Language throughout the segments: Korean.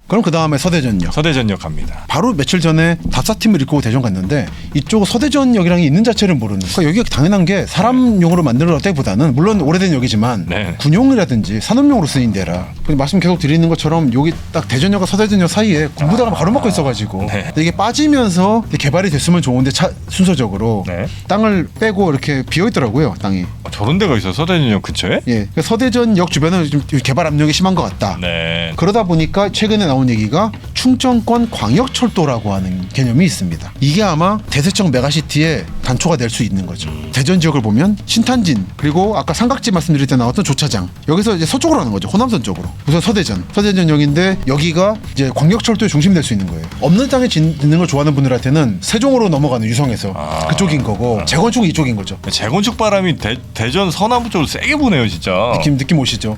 그럼 그 다음에 서대전역. 서대전역 갑니다. 바로 며칠 전에 답사팀을 이끌고 대전 갔는데 이쪽 서대전역이랑 있는 자체를 모르는. 그러니까 여기가 당연한 게 사람용으로 만들었다기보다는 물론 오래된 역이지만 네. 군용이라든지 산업용으로 쓰인 데라. 말씀 계속 드리는 것처럼 여기 딱 대전역과 서대전역 사이에 군부대가 바로 막고 있어가지고 네. 근데 이게 빠지면서 개발이 됐으면 좋은데 순서적으로 네. 땅을 빼고 이렇게 비어 있더라고요. 땅이. 저런 데가 있어 서대전역 근처에? 예, 그러니까 서대전역 주변은 좀 개발 압력이 심한 것 같다. 네. 그러다 보니까 최근에 나온 얘기가 충청권 광역철도라고 하는 개념이 있습니다. 이게 아마 대세청 메가시티의 단초가 될 수 있는 거죠. 대전 지역을 보면 신탄진 그리고 아까 삼각지 말씀드릴 때 나왔던 조차장 여기서 이제 서쪽으로 하는 거죠. 호남선 쪽으로. 우선 서대전역인데 여기가 이제 광역철도의 중심이 될 수 있는 거예요. 없는 땅에 짓는 걸 좋아하는 분들한테는 세종으로 넘어가는 유성에서 그쪽인 거고 재건축은 이쪽인 거죠. 재건축 바람이 대전 서남부 쪽으로 세게 부네요 진짜. 느낌 오시죠?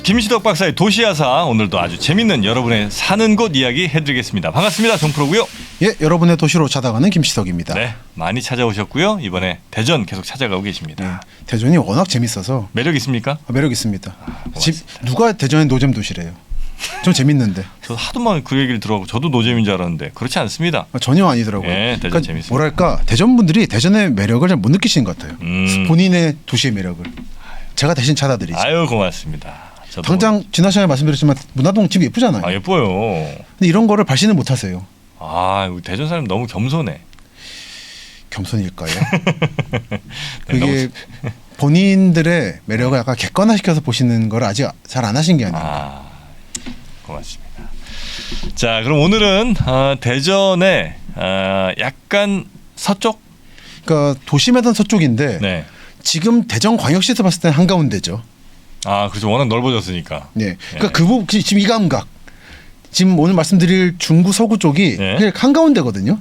김시덕 박사의 도시야사 오늘도 아주 재밌는 여러분의 사는 곳 이야기 해드리겠습니다. 반갑습니다. 정프로고요. 예, 여러분의 도시로 찾아가는 김시덕입니다. 네, 많이 찾아오셨고요. 이번에 대전 계속 찾아가고 계십니다. 네, 대전이 워낙 재밌어서 매력 있습니까? 매력 있습니다. 누가 대전의 노잼 도시래요? 좀 재밌는데. 저 하도만 그 얘기를 들어가고 저도 노잼인 줄 알았는데 그렇지 않습니다. 전혀 아니더라고요. 네, 대전 그러니까 재밌습니다. 뭐랄까 대전 분들이 대전의 매력을 잘 못 느끼시는 것 같아요. 본인의 도시의 매력을 제가 대신 찾아드리죠. 아유 고맙습니다. 저도 당장 지난 시간에 말씀드렸지만 문화동 집 예쁘잖아요. 아 예뻐요. 근데 이런 거를 발신을 못 하세요. 아 우리 대전 사람 너무 겸손해. 겸손일까요? 그게 본인들의 매력을 약간 객관화시켜서 보시는 걸 아직 잘 안 하신 게 아니에요. 아 고맙습니다. 자 그럼 오늘은 대전의 약간 서쪽? 그러니까 도심에선 서쪽인데 네. 지금 대전광역시에서 봤을 때는 한가운데죠. 아 그렇죠. 워낙 넓어졌으니까. 네. 그러니까 그 부분 지금 이 감각. 지금 오늘 말씀드릴 중구 서구 쪽이 네. 그냥 한가운데거든요.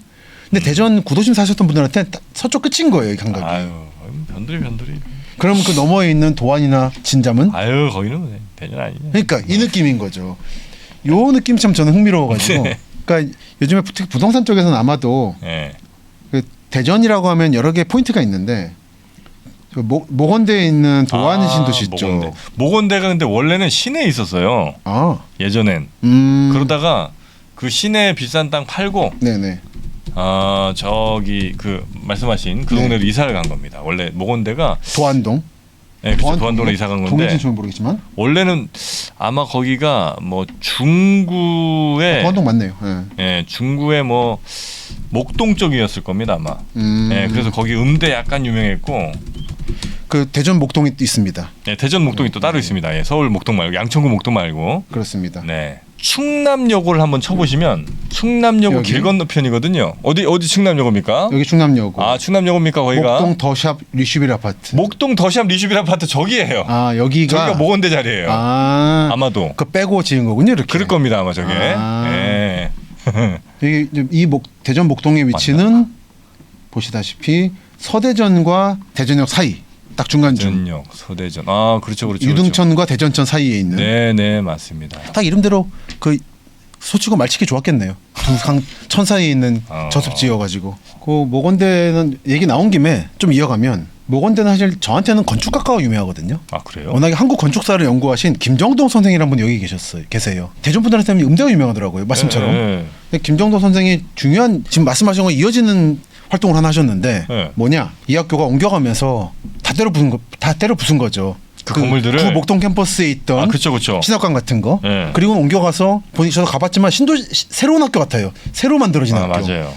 근데 대전 구도심 사셨던 분들한테 서쪽 끝인 거예요, 이 감각이. 아유 변두리. 그럼 그 너머에 있는 도안이나 진담은? 아유 거기는 대전 아니네. 그러니까 이 느낌인 거죠. 요 느낌 참 저는 흥미로워가지고. 네. 그러니까 요즘에 특히 부동산 쪽에서는 아마도 네. 그 대전이라고 하면 여러 개 포인트가 있는데 모건대에 있는 도안 신도시 있죠. 모건대가 근데 원래는 시내에 있었어요. 아, 예전엔. 그러다가 그 시내 비싼 땅 팔고 네네. 저기 그 말씀하신 그 네. 동네로 이사를 간 겁니다. 원래 모건대가 도안동. 네, 그렇죠. 도안동으로 이사 간 건데 동네진 잘 모르겠지만 원래는 아마 거기가 뭐 중구에 도안동 맞네요. 네. 예, 중구의 뭐 목동 쪽이었을 겁니다 아마. 예, 그래서 거기 음대 약간 유명했고. 그 대전 목동이 있습니다. 네, 대전 목동이 또 따로 있습니다. 예, 서울 목동 말고 양천구 목동 말고. 그렇습니다. 네. 충남여고를 한번 쳐보시면 충남여고 여기? 길 건너편이거든요. 어디 충남여고입니까? 여기 충남여고. 아 충남여고입니까 거기가? 목동 더샵 리슈빌 아파트. 목동 더샵 리슈빌 아파트 저기예요. 아 여기가 모건대 자리예요. 아마도. 그 빼고 지은 거군요, 이렇게. 그럴 겁니다 아마 저게. 예. 이 대전 목동의 위치는 보시다시피 서대전과 대전역 사이 딱 중간쯤. 대전역, 서대전. 아 그렇죠. 유등천과 대전천 사이에 있는. 네네 맞습니다. 딱 이름대로 그 소치고 말치기 좋았겠네요. 천 사이에 있는 저습지여가지고. 그 모건대는 얘기 나온 김에 좀 이어가면 모건대는 사실 저한테는 건축학과가 유명하거든요. 아 그래요? 워낙에 한국 건축사를 연구하신 김정동 선생이라는 분이 여기 계세요. 대전 분들한테는 음대가 유명하더라고요. 말씀처럼. 근데 김정동 선생이 중요한 지금 말씀하신 거 이어지는 활동을 하나 하셨는데 뭐냐 이 학교가 옮겨가면서 다 때려 부순 거죠. 그 건물들을 구 목동 캠퍼스에 있던 그쵸. 신학관 같은 거 그리고 옮겨가서 저도 가봤지만 새로운 학교 같아요. 새로 만들어진 학교. 맞아요.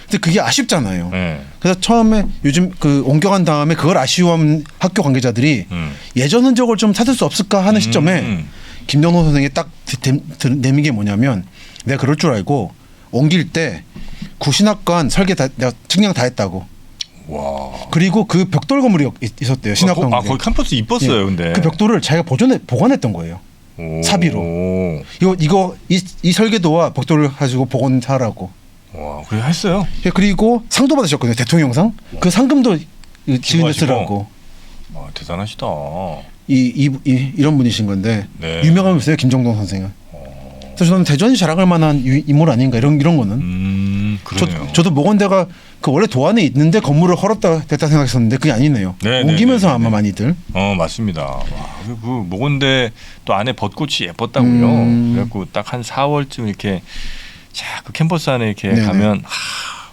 근데 그게 아쉽잖아요. 그래서 처음에 요즘 그 옮겨간 다음에 그걸 아쉬워한 학교 관계자들이 예전 흔적을 좀 찾을 수 없을까 하는 시점에 김정동 선생이 딱 내민 게 뭐냐면 내가 그럴 줄 알고 옮길 때 구신학관 설계 내가 측량 다 했다고. 와. 그리고 그 벽돌 건물이 있었대요. 신학관. 거기 캠퍼스 이뻤어요, 근데. 그 벽돌을 자기가 보관했던 거예요. 사비로. 이 설계도와 벽돌을 가지고 복원하라고. 와, 그래 했어요. 그리고 상도 받으셨거든요. 대통령상. 그 상금도 지은데 쓰라고. 와, 대단하시다. 이런 분이신 건데 네. 유명함이 있어요. 김정동 선생은. 그래서 저는 대전이 자랑할 만한 인물 아닌가 이런 거는. 그러네요. 저도 모건대가 그 원래 도안에 있는데 건물을 헐었다 됐다 생각했었는데 그게 아니네요. 네, 옮기면서 네, 네, 아마 네. 많이들. 맞습니다. 와, 그 모건대 또 안에 벚꽃이 예뻤다고요. 그래갖고 딱 한 4월쯤 이렇게 그 캠퍼스 안에 이렇게 네네. 가면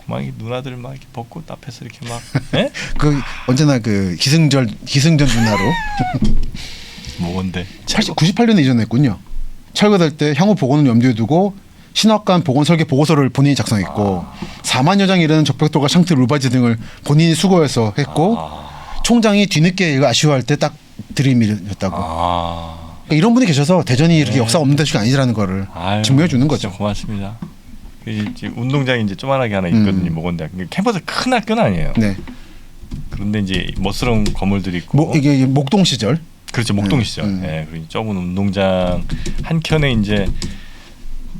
막 누나들 막 이렇게 벚꽃 앞에서 이렇게 막 예? 그 언제나 그 기승전 누나로 모건대 98년에 이전했군요. 철거될 때 향후 복원을 염두에 두고 신학관 복원 설계 보고서를 본인이 작성했고 4만여 장 이르는 적벽돌과 샹트 룰바지 등을 본인이 수거해서 했고 총장이 뒤늦게 이거 아쉬워할 때 딱 들이밀었다고. 그러니까 이런 분이 계셔서 대전이 이렇게 역사가 없는 대시가 아니라는 거를 증명해 주는 거죠. 진짜 고맙습니다. 이제 운동장이 이제 조만하게 하나 있거든요. 모건대 캠퍼스 큰 학교는 아니에요. 네. 그런데 이제 멋스러운 건물들이 있고 이게 목동 시절. 그렇죠. 목동 시절. 예, 그리고 좁은 운동장 한 켠에 이제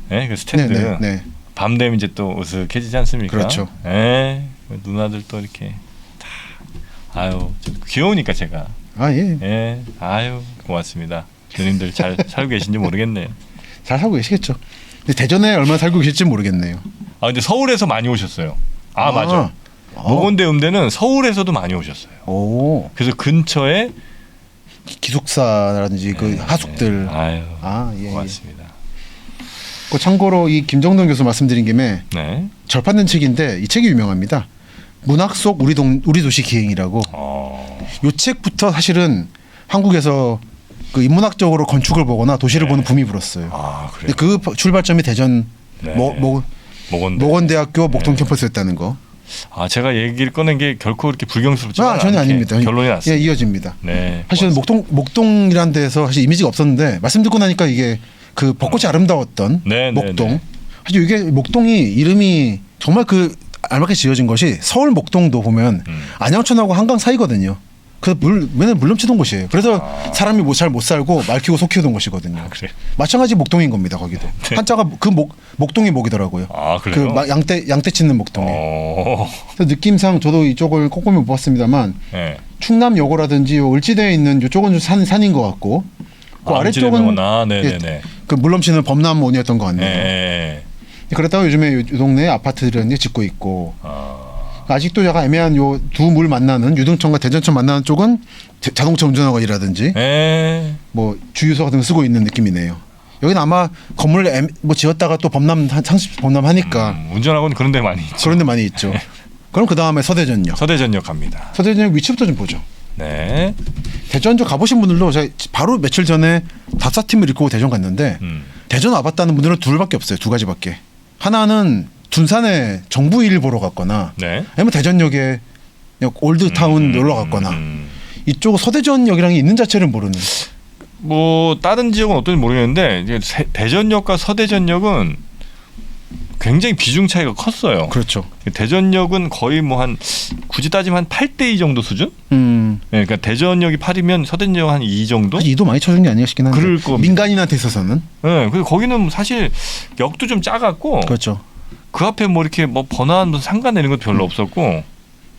그 스탠드. 네. 밤 되면 이제 또 으슥해지지 않습니까? 그렇죠. 예. 누나들 또 이렇게 다 아유 귀여우니까 제가 예. 예. 아유 고맙습니다. 누님들 잘 살고 계신지 모르겠네요. 잘 살고 계시겠죠. 근데 대전에 얼마나 살고 계실지 모르겠네요. 근데 서울에서 많이 오셨어요. 맞아. 어. 모건대 음대는 서울에서도 많이 오셨어요. 오. 그래서 근처에 기숙사라든지 그 하숙들. 아유 예. 고맙습니다. 그 참고로 이 김정동 교수 말씀드린 김에 네. 절판된 책인데 이 책이 유명합니다. 문학 속 우리 도시 기행이라고. 이 책부터 사실은 한국에서 그 인문학적으로 건축을 보거나 도시를 보는 붐이 불었어요. 그래요. 근데 그 출발점이 대전 네. 모건대학교 모건대. 목동 캠퍼스였다는 거. 제가 얘기를 꺼낸 게 결코 그렇게 불경스럽지 전혀 아닙니다. 결론이 났어요. 예, 이어집니다. 네. 사실은 목동이라는 데서 사실 이미지가 없었는데 말씀 듣고 나니까 이게 그 벚꽃이 아름다웠던 네, 목동. 네. 사실 이게 목동이 이름이 정말 그 알맞게 지어진 것이 서울 목동도 보면 안양천하고 한강 사이거든요. 그 맨날 물 넘치던 곳이에요. 그래서 사람이 잘 못 살고 말 키우고 소 키우던 곳이거든요. 그래. 마찬가지 목동인 겁니다. 거기도 한자가 그 목동이 목이더라고요. 그래요? 그 양떼 찢는 목동에. 그래서 느낌상 저도 이쪽을 꼼꼼히 못 봤습니다만 네. 충남여고라든지 을지대에 있는 이쪽은 좀 산인 것 같고 그 아래쪽은 네네네. 그 물 넘치는 범람원이었던 것 같네요. 네. 그렇다고 요즘에 이 동네에 아파트들은 이제 짓고 있고 아직도 약간 애매한 요 두 물 만나는 유등천과 대전천 만나는 쪽은 자동차 운전학원이라든지 네. 뭐 주유소 같은 거 쓰고 있는 느낌이네요. 여기는 아마 건물을 뭐 지었다가 또 상습 범람하니까 운전학원 그런 데 많이 있죠. 그런 데 많이 있죠. 그럼 그 다음에 서대전역. 서대전역 갑니다. 서대전역 위치부터 좀 보죠. 네. 대전역 가보신 분들도 제가 바로 며칠 전에 답사팀을 이끌고 대전 갔는데 대전 와봤다는 분들은 둘밖에 없어요. 두 가지밖에. 하나는 둔산에 정부 일 보러 갔거나 네. 아니면 대전역에 올드타운 놀러 갔거나 이쪽 서대전역이랑 있는 자체를 모르는. 뭐 다른 지역은 어떤지 모르겠는데 이제 대전역과 서대전역은 굉장히 비중 차이가 컸어요. 그렇죠. 대전역은 거의 뭐 한 굳이 따지면 한 8대2 정도 수준? 네, 그러니까 대전역이 8이면 서대전역 한 2 정도? 2도 많이 쳐준 게 아니야 싶긴 한데. 그럴 겁니다. 민간인한테 있어서는. 네, 그리고 거기는 사실 역도 좀 작았고 그렇죠. 그 앞에 뭐 이렇게 뭐 번화한 무슨 상가 내는 것도 별로 없었고.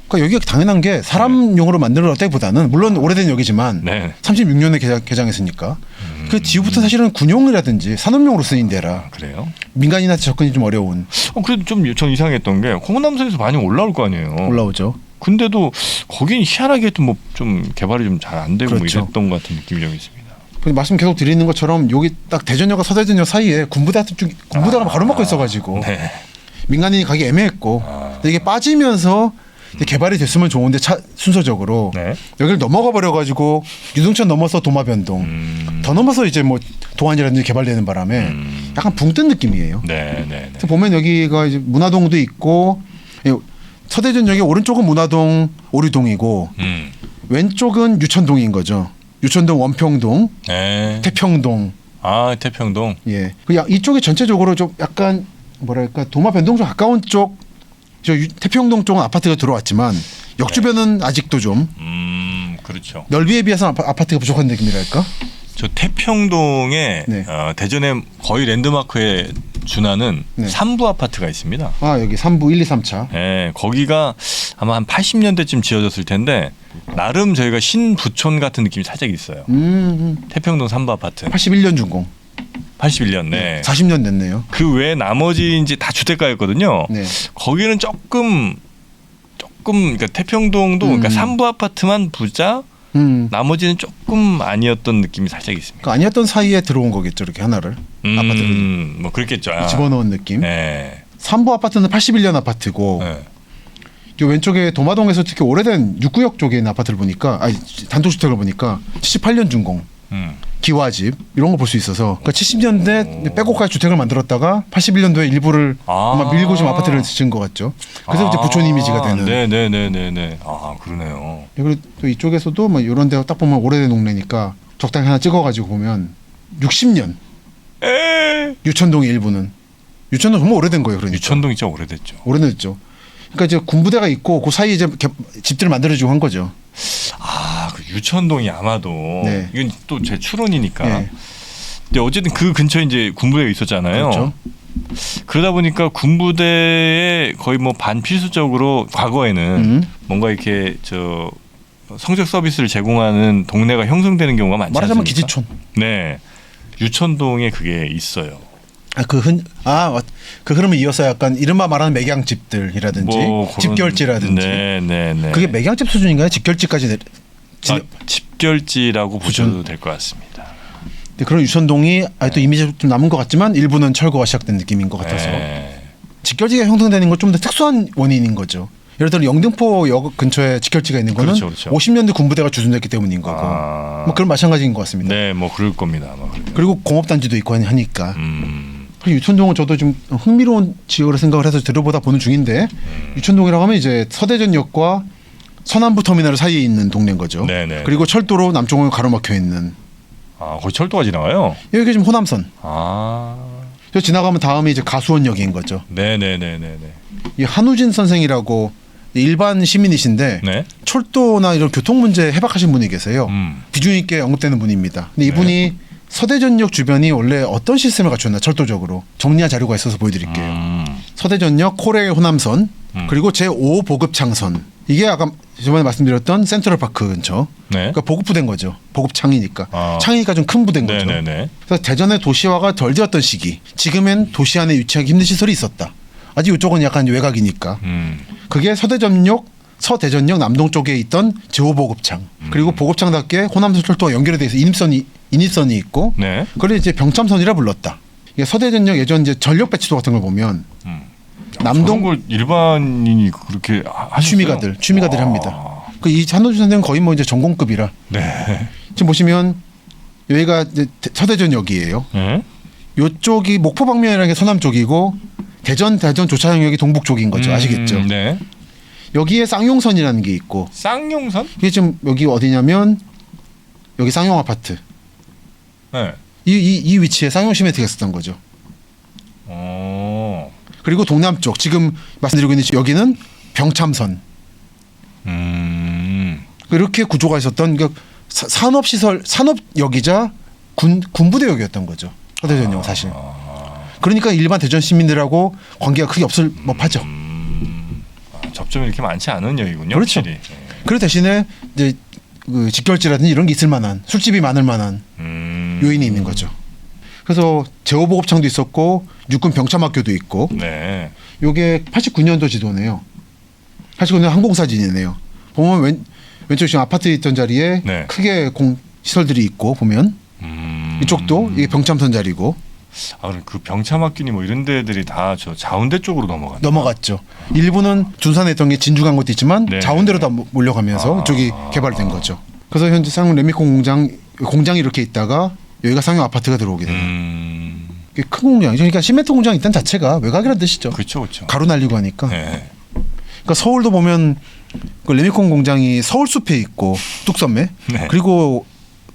그러니까 여기가 당연한 게 사람용으로 만들었다기보다는 물론 오래된 역이지만 네. 36년에 개장했으니까 그 뒤부터 사실은 군용이라든지 산업용으로 쓰인 데라 그래요? 민간인한테 접근이 좀 어려운. 그래도 좀 전 이상했던 게 홍남선에서 많이 올라올 거 아니에요. 올라오죠. 근데도 거긴 희한하게 뭐 좀 개발이 좀 잘 안 되고 그렇죠. 뭐 이랬던 것 같은 느낌이 좀 있습니다. 말씀 계속 드리는 것처럼 여기 딱 대전역과 서대전역 사이에 군부대가 바로 막고 있어가지고 네. 민간인이 가기 애매했고 근데 이게 빠지면서 이제 개발이 됐으면 좋은데 순서적으로 네. 여기를 넘어가 버려가지고 유등천 넘어서 도마변동 더 넘어서 이제 뭐 동안이라든지 개발되는 바람에 약간 붕 뜬 느낌이에요. 네. 그래서 보면 여기가 이제 문화동도 있고 서대전역의 오른쪽은 문화동 오류동이고 왼쪽은 유천동인 거죠. 유천동 원평동 네. 태평동. 태평동. 예. 이쪽이 전체적으로 좀 약간 뭐랄까 도마변동 좀 가까운 쪽. 태평동 쪽은 아파트가 들어왔지만 역 주변은 아직도 좀 그렇죠. 넓이에 비해서 아파트가 부족한 느낌이랄까? 저 태평동에 네. 대전의 거의 랜드마크에 준하는 네. 3부 아파트가 있습니다. 여기 3부 1, 2, 3차. 네, 거기가 아마 한 80년대쯤 지어졌을 텐데 나름 저희가 신부촌 같은 느낌이 살짝 있어요. 태평동 3부 아파트. 81년 준공. 81년. 네. 40년 됐네요. 그 외 나머지 이제 다 주택가였거든요. 네. 거기는 조금 그러니까 태평동도 그러니까 3부 아파트만 부자, 나머지는 조금 아니었던 느낌이 살짝 있습니다. 그러니까 아니었던 사이에 들어온 거겠죠, 이렇게 하나를 아파트를 뭐 그렇겠죠. 집어넣은 느낌. 네. 3부 아파트는 81년 아파트고 네. 이 왼쪽에 도마동에서 특히 오래된 6구역 쪽에 있는 아파트를 보니까 단독주택을 보니까 78년 준공. 기와집 이런 거 볼 수 있어서 그러니까 70년대 빼곡하게 주택을 만들었다가 81년도에 일부를 아마 밀고 좀 아파트를 지은 것 같죠. 그래서 이제 부촌 이미지가 되는. 네네네네네. 아 그러네요. 그리고 또 이쪽에서도 뭐 이런 데 딱 보면 오래된 동네니까 적당히 하나 찍어가지고 보면 60년 유천동의 일부는 유천동 정말 오래된 거예요. 그러니까 유천동 진짜 오래됐죠. 오래됐죠. 그러니까 이제 군부대가 있고 그 사이에 이제 집들을 만들어주고 한 거죠. 그 유천동이 아마도 네. 이건 또 제 추론이니까. 네. 근데 어쨌든 그 근처에 이제 군부대가 있었잖아요. 그렇죠. 그러다 보니까 군부대에 거의 뭐 반필수적으로 과거에는 뭔가 이렇게 저 성적 서비스를 제공하는 동네가 형성되는 경우가 많지 말하자면 않습니까? 기지촌. 네, 유천동에 그게 있어요. 그 흐름을 이어서 약간 이른바 말하는 매경집들이라든지 집결지라든지 네네네. 그게 매경집 수준인가요? 집결지까지 집결지라고 보셔도 될 것 같습니다. 그런 유천동이 아직도 이미지가 좀 남은 것 같지만 일부는 철거가 시작된 느낌인 것 같아서 집결지가 형성되는 건 좀 더 특수한 원인인 거죠. 예를 들어 영등포역 근처에 집결지가 있는 거는 그렇죠. 50년대 군부대가 주둔했기 때문인 거고 뭐 그런 마찬가지인 것 같습니다. 네, 뭐 그럴 겁니다. 아마. 그리고 공업단지도 있고 하니까. 그리고 유천동은 저도 좀 흥미로운 지역으로 생각을 해서 들어보다 보는 중인데 유천동이라고 하면 이제 서대전역과 서남부 터미널 사이에 있는 동네인 거죠. 네네. 그리고 철도로 남쪽으로 가로막혀 있는. 거기 철도가 지나가요? 여기 지금 호남선. 저 지나가면 다음에 이제 가수원역인 거죠. 네네네네네. 이 한우진 선생이라고 일반 시민이신데 네. 철도나 이런 교통 문제 해박하신 분이 계세요. 비중 있게 언급되는 분입니다. 근데 이분이 서대전역 주변이 원래 어떤 시스템을 갖췄나 철도적으로 정리한 자료가 있어서 보여드릴게요. 서대전역 코레일 호남선 그리고 제5 보급창선 이게 아까 저번에 말씀드렸던 센트럴파크 근처. 네. 그러니까 보급부된 거죠. 보급창이니까. 창이니까 좀 큰 부대인 거죠. 네네네. 그래서 대전의 도시화가 덜 되었던 시기. 지금엔 도시 안에 유치하기 힘든 시설이 있었다. 아직 이쪽은 약간 외곽이니까. 그게 서대전역 남동 쪽에 있던 제5 보급창. 그리고 보급창답게 호남선 철도와 연결이 돼서 인입선이 있고. 네. 그걸 이제 병참선이라 불렀다. 이게 서대전역 예전 이제 전력 배치도 같은 걸 보면 남동 걸 일반인이 그렇게 하셨어요? 취미가들이 합니다. 그 이 한우진 선생은 거의 뭐 이제 전공급이라. 네. 지금 보시면 여기가 이제 서대전역이에요. 요쪽이 목포 방면이라는 게 서남 쪽이고 대전 조차장역이 동북 쪽인 거죠. 아시겠죠? 네. 여기에 쌍용선이라는 게 있고. 쌍용선? 이게 지금 여기 어디냐면 여기 쌍용 아파트. 네. 이 위치에 쌍용 시멘트가 있었던 거죠. 그리고 동남쪽 지금 말씀드리고 있는 여기는 병참선. 이렇게 구조가 있었던 그러니까 산업시설 산업역이자 군부대역이었던 거죠. 서대전역 사실. 그러니까 일반 대전 시민들하고 관계가 크게 없을 법하죠. 접점이 이렇게 많지 않은 역이군요. 그렇죠. 확실히. 그 대신에 이제 그 직결지라든지 이런 게 있을 만한 술집이 많을 만한 요인이 있는 거죠. 그래서 제호보급창도 있었고 육군 병참학교도 있고. 네. 요게 89년도 지도네요. 89년 항공사진이네요. 보면 왼쪽 지금 아파트 있던 자리에 네. 크게 시설들이 있고 보면 이쪽도 이게 병참선 자리고. 그럼 그 병참학교니 뭐 이런 데들이 다 저 자운대 쪽으로 넘어갔죠. 일부는 둔산에 있던 게 진주간 것도 있지만 네. 자운대로 다 몰려가면서 이쪽이 개발된 거죠. 그래서 현재 쌍용 레미콘 공장이 이렇게 있다가 여기가 쌍용 아파트가 들어오게 돼요. 이게 큰 공장이죠. 그러니까 시멘트 공장 있다는 자체가 외곽이라는 뜻이죠. 그렇죠. 가루 날리고 하니까. 네. 그러니까 서울도 보면 그 레미콘 공장이 서울숲에 있고 뚝섬에 네. 그리고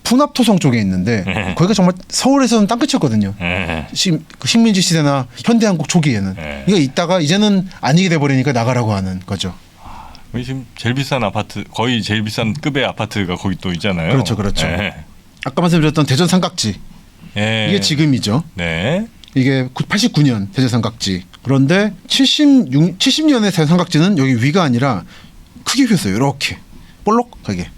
풍납토성 쪽에 있는데 네. 거기가 정말 서울에서는 땅끝이었거든요. 네. 식민지 시대나 현대한국 초기에는. 네. 이게 있다가 이제는 아니게 돼버리니까 나가라고 하는 거죠. 여기 지금 제일 비싼 아파트 거의 제일 비싼 급의 아파트가 거기 또 있잖아요. 그렇죠. 네. 아까 말씀드렸던 대전 삼각지 네. 이게 지금이죠. 네. 이게 89년 대전 삼각지. 그런데 70년의 대전 삼각지는 여기 위가 아니라 크게 휘었어요. 이렇게 볼록하게.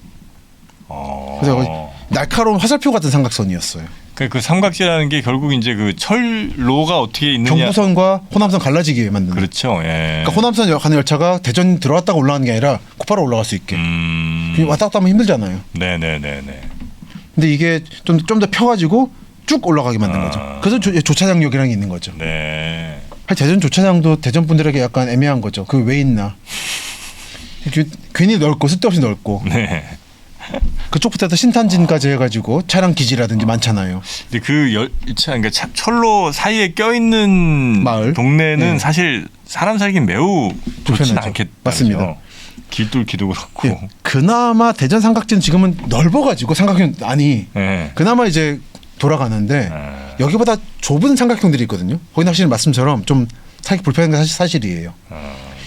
그래서 날카로운 화살표 같은 삼각선이었어요. 그 삼각지라는 게 결국 이제 그 철로가 어떻게 있느냐. 경부선과 호남선 갈라지게 만드는. 그렇죠. 예. 그러니까 호남선 가는 열차가 대전 들어왔다가 올라가는 게 아니라 곧바로 올라갈 수 있게. 왔다 갔다 하면 힘들잖아요. 네네네네. 근데 이게 좀 더 펴가지고 쭉 올라가게 만든 거죠. 그래서 조차장역이라는 게 있는 거죠. 네. 대전 조차장도 대전 분들에게 약간 애매한 거죠. 그 왜 있나? 괜히 넓고 쓸데없이 넓고. 네. 그쪽부터 해서 신탄진까지 해가지고 차량 기지라든지 많잖아요. 근데 그 그러니까 철로 사이에 껴있는 마을? 동네는 네. 사실 사람 살긴 매우 좋지는 불편하죠. 않겠다. 맞습니다. 길뚫기도 그렇고. 예, 그나마 대전 삼각지는 지금은 넓어가지고 삼각형 아니 네. 그나마 이제 돌아가는데 여기보다 좁은 삼각형들이 있거든요. 거기는 확실히 말씀처럼 좀 살기 불편한 게 사실이에요.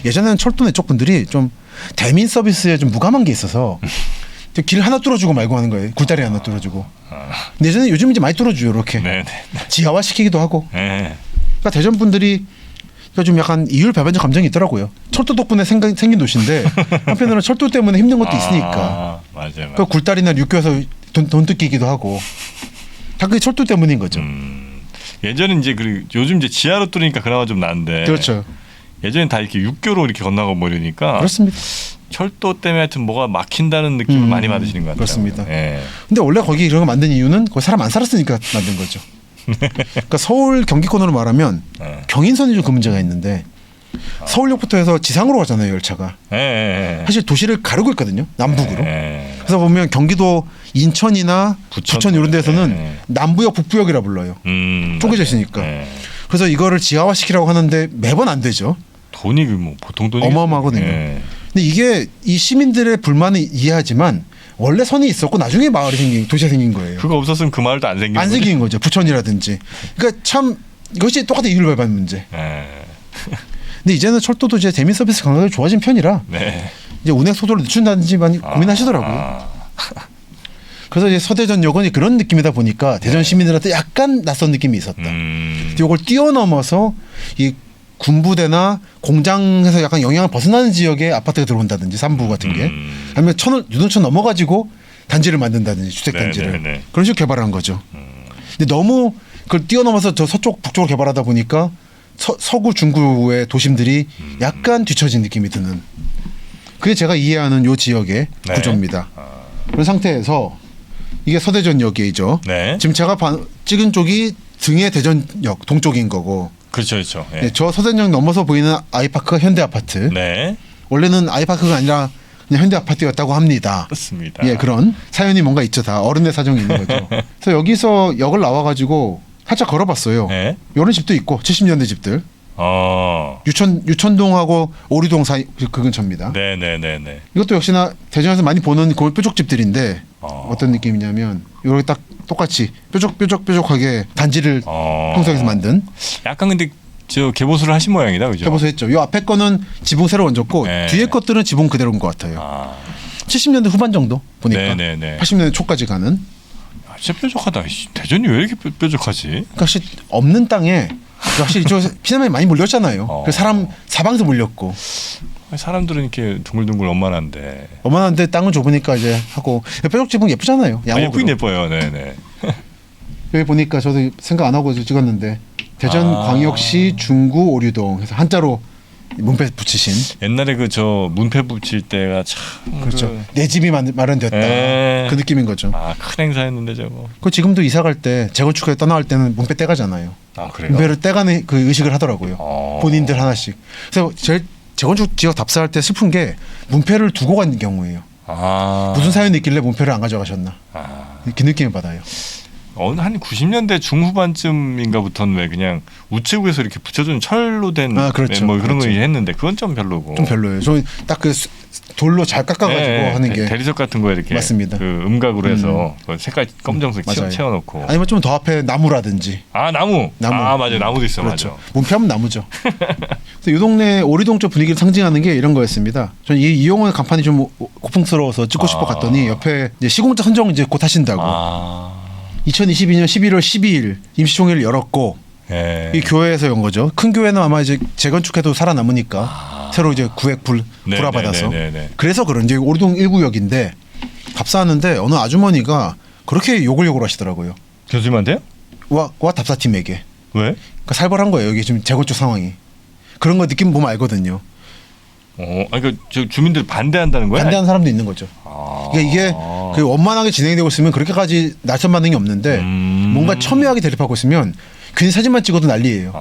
예전에는 철도 내쪽 분들이 좀 대민 서비스에 좀 무감한 게 있어서 길 하나 뚫어주고 말고 하는 거예요. 굴다리 하나 뚫어주고. 근데 예전에 요즘 이제 많이 뚫어줘요. 이렇게 네네. 지하화 시키기도 하고. 네. 그러니까 대전 분들이 좀 약간 이율배반적 감정이 있더라고요. 철도 덕분에 생긴 도시인데 한편으로는 철도 때문에 힘든 것도 있으니까. 맞아요. 그 굴다리나 육교에서 돈 뜯기기도 하고. 다 그게 철도 때문인 거죠. 예전에 이제 요즘 이제 지하로 뚫으니까 그나마 좀 나은데. 그렇죠. 예전엔 다 이렇게 육교로 이렇게 건너가 버리니까. 그렇습니다. 철도 때문에 하여튼 뭐가 막힌다는 느낌을 많이 받으시는 것 같아요. 그렇습니다. 예. 근데 원래 거기 이런 거 만든 이유는 거기 사람 안 살았으니까 만든 거죠. 그러니까 서울 경기권으로 말하면 경인선이 좀 그 문제가 있는데 서울역부터 해서 지상으로 가잖아요 열차가. 예. 사실 도시를 가르고 있거든요 남북으로. 예. 그래서 보면 경기도 인천이나 부천 이런 데서는 예. 남부역 북부역이라 불러요. 쪼개져 있으니까. 예. 그래서 이거를 지하화시키라고 하는데 매번 안 되죠. 돈이 뭐 보통 돈이 어마어마하거든요. 예. 근데 이게 이 시민들의 불만을 이해하지만 원래 선이 있었고 나중에 마을이 생긴 도시가 생긴 거예요. 그거 없었으면 그 마을도 안 생기는 안 거지? 생긴 거죠. 부천이라든지. 그러니까 참 이것이 똑같은 이율배반 문제. 예. 근데 이제는 철도도 이제 대민 서비스 강하게 좋아진 편이라 네. 이제 운행 속도를 늦춘다든지 많이 고민하시더라고요. 그래서 이제 서대전역은 그런 느낌이다 보니까 대전 시민들한테 약간 낯선 느낌이 있었다. 이걸 뛰어넘어서 이 군부대나 공장에서 약간 영향을 벗어나는 지역에 아파트가 들어온다든지 삼부 같은 게 아니면 유동천 넘어가지고 단지를 만든다든지 주택 단지를 네네네. 그런 식으로 개발한 거죠. 근데 너무 그걸 뛰어넘어서 저 서쪽 북쪽으로 개발하다 보니까 서구 중구의 도심들이 약간 뒤처진 느낌이 드는 그게 제가 이해하는 요 지역의 네. 구조입니다. 그런 상태에서 이게 서대전역이죠. 네. 지금 제가 찍은 쪽이 등의 대전역 동쪽인 거고 그렇죠, 그렇죠. 예. 네, 저 서대전역 넘어서 보이는 아이파크가 현대아파트. 네. 원래는 아이파크가 아니라 그냥 현대아파트였다고 합니다. 그렇습니다. 예, 그런 사연이 뭔가 있죠. 다 어른의 사정이 있는 거죠. 그래서 여기서 역을 나와가지고 살짝 걸어봤어요. 네. 이런 집도 있고 70년대 집들. 유천동하고 오리동 사이 그 근처입니다. 네네네네. 이것도 역시나 대전에서 많이 보는 그 뾰족집들인데 어떤 느낌이냐면 이렇게 딱 똑같이 뾰족하게 단지를 형성해서 만든 약간 근데 저 개보수를 하신 모양이다, 그죠? 해보서 했죠. 이 앞에 거는 지붕 새로 얹었고 네. 뒤에 것들은 지붕 그대로인 것 같아요. 70년대 후반 정도 보니까 네네네. 80년대 초까지 가는. 진짜 뾰족하다. 대전이 왜 이렇게 뾰족하지? 그러니까 확실히 없는 땅에 확실히 이쪽에서 피난민이 많이 몰렸잖아요. 그래서 사람 사방에서 몰렸고. 사람들은 이렇게 둥글둥글 원만한데. 어머나한테 땅은 좁으니까 이제 하고 뾰족 지붕 예쁘잖아요. 양옥으로. 예쁘긴 예뻐요. 네네. 여기 보니까 저도 생각 안 하고 찍었는데 대전 광역시 중구 오류동 해서 한자로 문패 붙이신. 옛날에 그 저 문패 붙일 때가 참 그렇죠. 내 집이 마련됐다. 에. 그 느낌인 거죠. 큰 행사였는데 저거. 그 지금도 이사 갈 때 재건축에 떠나갈 때는 문패 떼가잖아요. 그래요? 문패를 떼가는 그 의식을 하더라고요. 본인들 하나씩. 그래서 제일 재건축 지역 답사할 때 슬픈 게 문패를 두고 간 경우예요. 무슨 사연이 있길래 문패를 안 가져가셨나. 이렇게 느낌을 받아요. 한 90년대 중후반쯤인가부터는 왜 그냥 우체국에서 이렇게 붙여준 철로 된 그렇죠. 뭐 그런 그렇죠. 거 했는데 그건 좀 별로고. 좀 별로예요. 저는 딱 그 돌로 잘 깎아가지고 하는 게 대리석 같은 거에 이렇게 맞습니다. 그 음각으로 해서 그 색깔 검정색 맞아요. 채워놓고. 아니면 좀 더 앞에 나무라든지. 나무. 맞아, 나무도 있어. 그렇죠. 맞아. 문패하면 나무죠. 그래서 이 동네 오리동 쪽 분위기를 상징하는 게 이런 거였습니다. 저는 이 이용원 간판이 좀 고풍스러워서 찍고 싶어 갔더니 옆에 이제 시공자 선정 이제 곧 하신다고. 2022년 11월 12일 임시총회를 열었고 이 교회에서 연 거죠. 큰 교회는 아마 이제 재건축해도 살아남으니까 새로 이제 구획 불화받아서 그래서 그런지 오리동 1구역인데 답사하는데 어느 아주머니가 그렇게 욕을 하시더라고요. 교수님한테요? 와 답사팀에게. 왜? 그러니까 살벌한 거예요. 여기 지금 재건축 상황이. 그런 거 느낌 보면 알거든요. 아니 저 주민들 반대한다는 거야? 반대하는 사람도 있는 거죠. 그러니까 이게 그 원만하게 진행되고 있으면 그렇게까지 날선 반응이 없는데 뭔가 첨예하게 대립하고 있으면 괜히 사진만 찍어도 난리예요.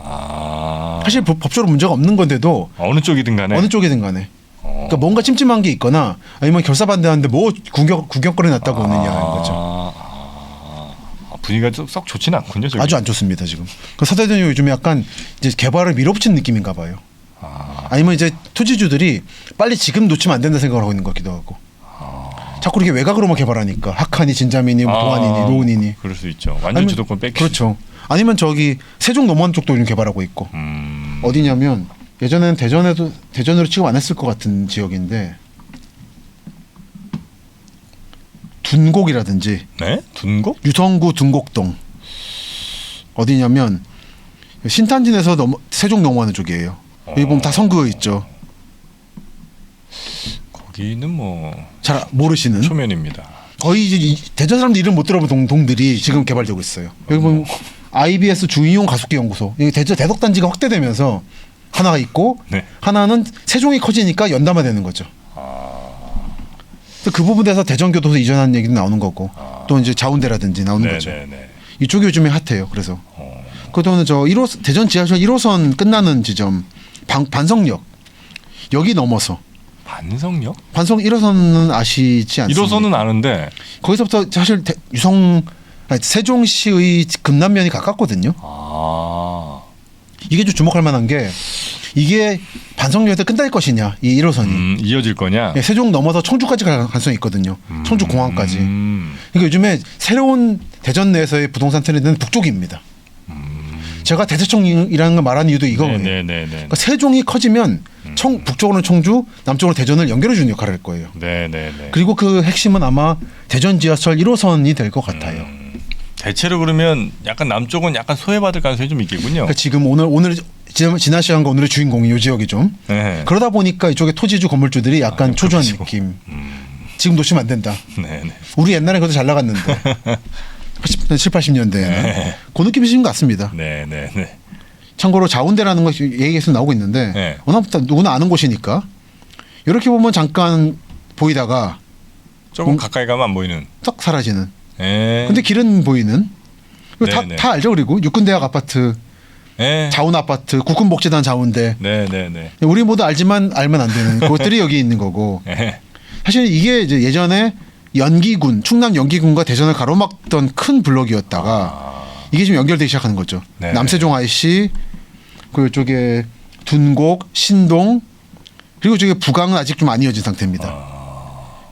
사실 법적으로 문제가 없는 건데도 어느 쪽이든 간에 어느 쪽이든 간에 그러니까 뭔가 찜찜한 게 있거나 아니면 결사 반대하는데 뭐 구경거리 났다고 오느냐는 거죠. 분위기가 썩 좋지는 않군요. 저기. 아주 안 좋습니다 지금. 그 서대전이 요즘에 약간 이제 개발을 밀어붙이는 느낌인가 봐요. 아니면 이제 토지주들이 빨리 지금 놓치면 안 된다 생각을 하고 있는 것 같기도 하고. 자꾸 이렇게 외곽으로만 개발하니까 학한이 진자민이 뭐 동안이니 노은이니. 그럴 수 있죠. 완전 아니면, 주도권 뺏기. 그렇죠. 아니면 저기 세종 넘어간 쪽도 지금 개발하고 있고. 어디냐면 예전에는 대전으로 취급 안 했을 것 같은 지역인데 둔곡이라든지. 네? 둔곡? 유성구 둔곡동. 어디냐면 신탄진에서 세종 넘어가는 쪽이에요. 여기 보면 다 성그 있죠. 거기는 뭐 잘 모르시는. 초면입니다. 거의 이제 대전 사람들 이름 못 들어본 동들이 지금 개발되고 있어요. 여기 보면 IBS 중이용 가속기 연구소. 여기 대덕 단지가 확대되면서 하나가 있고 네. 하나는 세종이 커지니까 연담화되는 거죠. 그 부분에서 대전교도소 이전하는 얘기도 나오는 거고 또 이제 자운대라든지 나오는 거죠. 이쪽이 요즘에 핫해요. 그래서 그동안은 저 1호 대전 지하철 1호선 끝나는 지점 반성역 여기 넘어서 반성역? 반성 1호선은 아시지 않습니까? 1호선은 아는데 거기서부터 사실 세종시의 금남면이 가깝거든요. 이게 좀 주목할 만한 게 이게 반성역에서 끝날 것이냐 이 1호선이 이어질 거냐? 세종 넘어서 청주까지 갈 가능성이 있거든요. 청주 공항까지. 그러니까 요즘에 새로운 대전 내에서의 부동산 트렌드는 북쪽입니다. 제가 대세청이라는 걸 말하는 이유도 이거예요. 그러니까 세종이 커지면 북쪽으로는 청주, 남쪽으로 대전을 연결해 주는 역할을 할 거예요. 그리고 그 핵심은 아마 대전 지하철 1호선이 될 것 같아요. 대체로 그러면 약간 남쪽은 약간 소외받을 가능성이 좀 있겠군요. 그러니까 지금 오늘 지난 시간과 오늘의 주인공이 이 지역이 좀 그러다 보니까 이쪽에 토지주 건물주들이 약간 초조한 느낌. 지금 놓치면 안 된다. 우리 옛날에 그것도 잘 나갔는데 7, 80년대에는 그 느낌이신 것 같습니다. 참고로 자운대라는 것이 얘기에서 나오고 있는데 워낙부터 누구나 아는 곳이니까 이렇게 보면 잠깐 보이다가 조금 가까이 가면 안 보이는 딱 사라지는. 근데 길은 보이는. 다 알죠. 그리고 육군대학 아파트, 자운 아파트, 국군복지단 자운대. 우리 모두 알지만 알면 안 되는 그것들이 여기 있는 거고. 사실 이게 이제 예전에 연기군, 충남 연기군과 대전을 가로막던 큰 블록이었다가 이게 지금 연결되기 시작하는 거죠. 남세종 IC, 그쪽에 둔곡, 신동, 그리고 저기 부강은 아직 좀 안 이어진 상태입니다.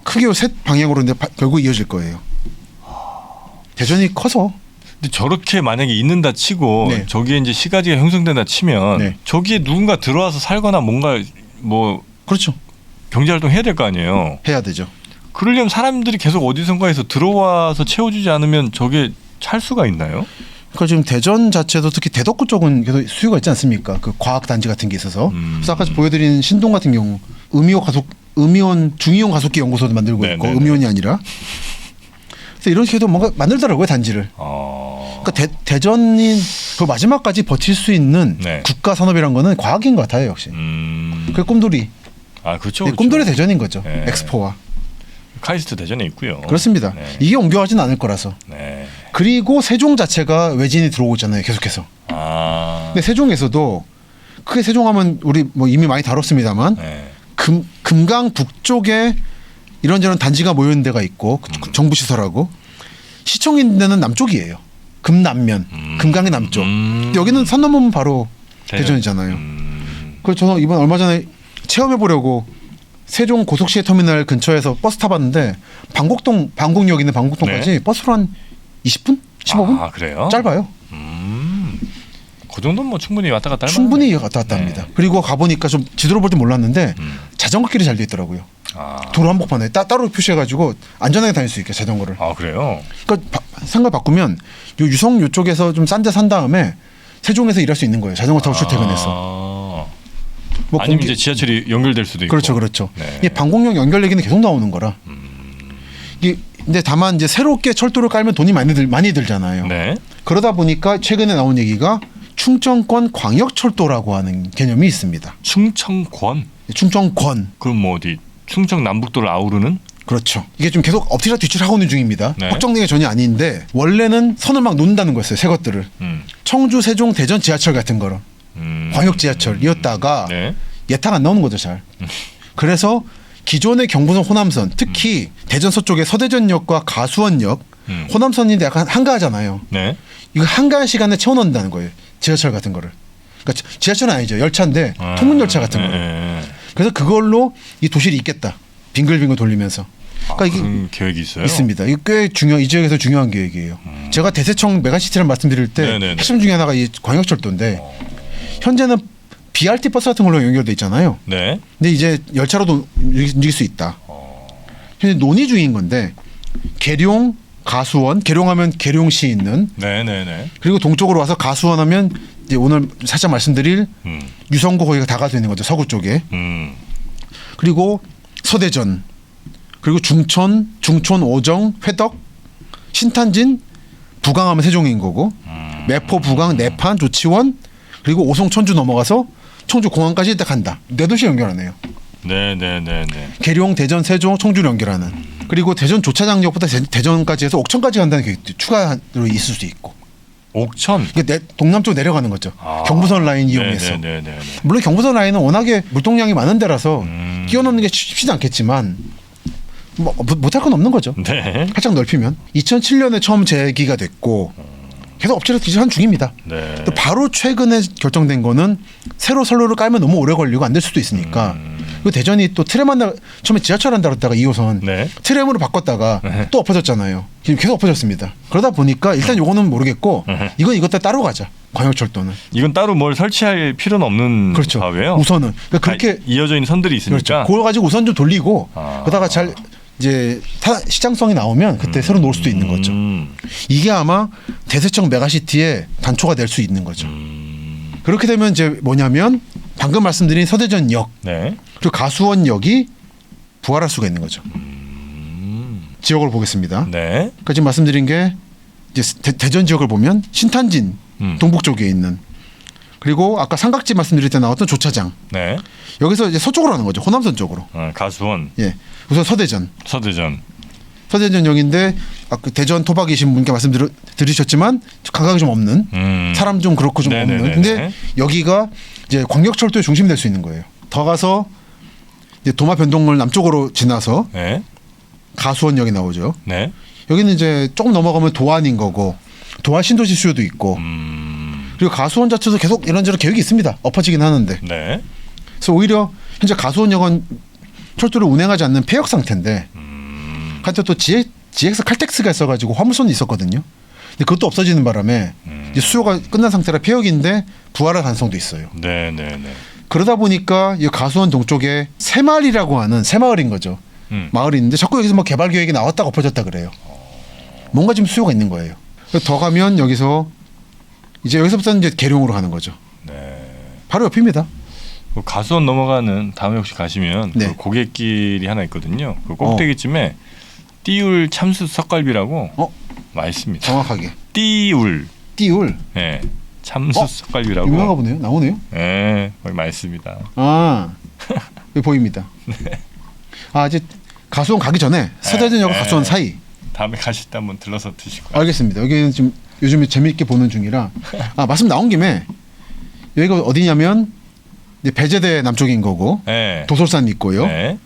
크게 셋 방향으로 이제 결국 이어질 거예요. 대전이 커서. 근데 저렇게 만약에 있는다 치고 저기에 이제 시가지가 형성된다 치면 저기에 누군가 들어와서 살거나 뭔가 뭐 그렇죠. 경제활동 해야 될 거 아니에요. 해야 되죠. 그러려면 사람들이 계속 어디선가에서 들어와서 채워주지 않으면 저게 찰 수가 있나요? 그러니까 지금 대전 자체도 특히 대덕구 쪽은 계속 수요가 있지 않습니까? 그 과학 단지 같은 게 있어서. 그래서 아까 보여드린 신동 같은 경우 음이온 중이온 가속기 연구소도 만들고 있고 음이온이 아니라. 그래서 이런 식으로 뭔가 만들더라고요 단지를. 그러니까 대전이 그 마지막까지 버틸 수 있는 국가 산업이란 거는 과학인 것 같아요 역시. 그 꿈돌이. 그렇죠. 꿈돌이 대전인 거죠. 엑스포와. 카이스트 대전에 있고요. 그렇습니다. 이게 옮겨가진 않을 거라서. 그리고 세종 자체가 외진이 들어오잖아요. 계속해서. 근데 세종에서도 크게 세종하면 우리 뭐 이미 많이 다뤘습니다만 금강 북쪽에 이런저런 단지가 모여 있는 데가 있고 정부 시설하고 시청 있는 데는 남쪽이에요. 금남면, 금강의 남쪽. 여기는 산 넘으면 바로 대전이잖아요. 그래서 저는 이번 얼마 전에 체험해 보려고 세종 고속시외 터미널 근처에서 버스 타봤는데 방곡역 있는 방곡동까지 버스로 한 20분? 15분? 그래요? 짧아요. 그 정도는 뭐 충분히 왔다 갔다 할 충분히 왔다 갔다 합니다. 그리고 가보니까 좀 지도로 볼 때 몰랐는데 자전거 길이 잘 돼 있더라고요. 도로 한복판에 따로 표시해가지고 안전하게 다닐 수 있게 자전거를. 그래요? 그러니까 생각 바꾸면 요 유성 요쪽에서 좀 싼 데 산 다음에 세종에서 일할 수 있는 거예요. 자전거 타고 출퇴근해서. 뭐 아니면 이제 지하철이 연결될 수도 있고. 그렇죠. 이 방공역 연결 얘기는 계속 나오는 거라. 이게 근데 다만 이제 새롭게 철도를 깔면 돈이 많이 들잖아요. 네. 그러다 보니까 최근에 나온 얘기가 충청권 광역철도라고 하는 개념이 있습니다. 충청권. 충청권. 그럼 뭐 어디 충청 남북도를 아우르는? 그렇죠. 이게 좀 계속 엎치락 뒤치락 하고 있는 중입니다. 네. 확정된 게 전혀 아닌데 원래는 선을 막 놓는다는 거였어요. 새 것들을. 청주, 세종, 대전 지하철 같은 거로. 광역 지하철이었다가 네. 예탁 안 나오는 거죠, 잘. 그래서 기존의 경부선 호남선, 특히 대전 서쪽의 서대전역과 가수원역, 호남선인데 약간 한가하잖아요. 네. 이거 한가한 시간에 채워넣는다는 거예요. 지하철 같은 거를. 그러니까 지하철은 아니죠. 열차인데 통문 열차 같은 거를. 그래서 그걸로 이 도시를 잇겠다. 빙글빙글 돌리면서. 그러니까 이게 그런 계획이 있어요? 있습니다. 이게 꽤 이 지역에서 중요한 계획이에요. 제가 대세청 메가시티를 말씀드릴 때 네네네. 핵심 중에 하나가 이 광역철도인데 현재는 BRT 버스 같은 걸로 연결돼 있잖아요. 네. 근데 이제 열차로도 움직일 수 있다. 현재 논의 중인 건데 계룡, 가수원, 계룡하면 계룡시 있는 네네네. 그리고 동쪽으로 와서 가수원하면 이제 오늘 살짝 말씀드릴 유성구 거기가 다가서 있는 거죠. 서구 쪽에. 그리고 서대전 그리고 중촌, 오정, 회덕, 신탄진, 부강하면 세종인 거고 매포, 부강, 내판, 조치원 그리고 오송, 천주 넘어가서 청주 공항까지 딱 간다. 네 도시 연결하네요. 네네네네. 계룡, 대전, 세종, 청주를 연결하는. 그리고 대전 조차장역부터 대전까지 해서 옥천까지 간다는 계획도 추가로 있을 수 있고. 옥천. 이게 동남쪽 내려가는 거죠. 경부선 라인 이용해서. 네네네. 물론 경부선 라인은 워낙에 물동량이 많은 데라서 끼워넣는 게 쉽지 않겠지만 뭐 못할 건 없는 거죠. 네. 살짝 넓히면. 2007년에 처음 재기가 됐고 계속 엎치락 뒤치락 한 중입니다. 네. 또 바로 최근에 결정된 거는 새로 선로를 깔면 너무 오래 걸리고 안 될 수도 있으니까 그리고 대전이 또 트램 처음에 지하철 한다 그랬다가 2호선 네. 트램으로 바꿨다가 또 엎어졌잖아요. 지금 계속 엎어졌습니다. 그러다 보니까 일단 요거는 모르겠고 이것도 따로 가자. 광역철도는. 이건 따로 뭘 설치할 필요는 없는 그렇죠. 사업이에요. 우선은 그러니까 그렇게 이어져 있는 선들이 있으니까. 그렇죠. 그걸 가지고 우선 좀 돌리고 그러다가 잘 이제 시장성이 나오면 그때 새로 놓을 수도 있는 거죠. 이게 아마 대세청 메가시티의 단초가 될 수 있는 거죠. 그렇게 되면 이제 뭐냐면 방금 말씀드린 서대전역 네. 그리고 가수원역이 부활할 수가 있는 거죠. 지역을 보겠습니다. 네. 그러니까 지금 말씀드린 게 이제 대전 지역을 보면 신탄진 동북 쪽에 있는 그리고 아까 삼각지 말씀드릴 때 나왔던 조차장 네. 여기서 이제 서쪽으로 가는 거죠. 호남선 쪽으로. 가수원. 예. 우선 서대전. 서대전역인데 아까 대전 토박이신 분께 말씀드리셨지만 감각이 좀 없는 사람 좀 그렇고 좀 네네네네. 없는. 근데 여기가 이제 광역철도의 중심이 될 수 있는 거예요. 더 가서 이제 도마 변동을 남쪽으로 지나서 네. 가수원역이 나오죠. 네. 여기는 이제 조금 넘어가면 도안인 거고 도안 신도시 수요도 있고 그리고 가수원 자체도 계속 이런저런 계획이 있습니다. 엎어지긴 하는데. 네. 그래서 오히려 현재 가수원역은 철도를 운행하지 않는 폐역 상태인데 한때 또 GX 칼텍스가 있어가지고 화물선이 있었거든요. 근데 그것도 없어지는 바람에 이제 수요가 끝난 상태라 폐역인데 부활할 가능성도 있어요. 네네네. 그러다 보니까 이 가수원 동쪽에 새마을이라고 하는 새마을인 거죠. 마을이 있는데 자꾸 여기서 뭐 개발 계획이 나왔다가 엎어졌다 그래요. 뭔가 지금 수요가 있는 거예요. 더 가면 여기서 이제 여기서부터는 이제 계룡으로 가는 거죠. 네. 바로 옆입니다. 가수원 넘어가는 다음에 혹시 가시면 네. 그 고갯길이 하나 있거든요. 그 꼭대기쯤에 띠울 참수 석갈비라고 맛있습니다. 정확하게. 띠울. 네. 참수 석갈비라고. 유명한가 보네요. 나오네요. 네. 거기 맛있습니다. 여기 보입니다. 네. 이제 가수원 가기 전에 서대전역과 가수원 사이. 다음에 가실 때 한번 들러서 드시고. 알겠습니다. 여기는 지금 요즘에 재미있게 보는 중이라 말씀 나온 김에 여기가 어디냐면 이제 배제대 남쪽인 거고 네. 도솔산 있고요. 네.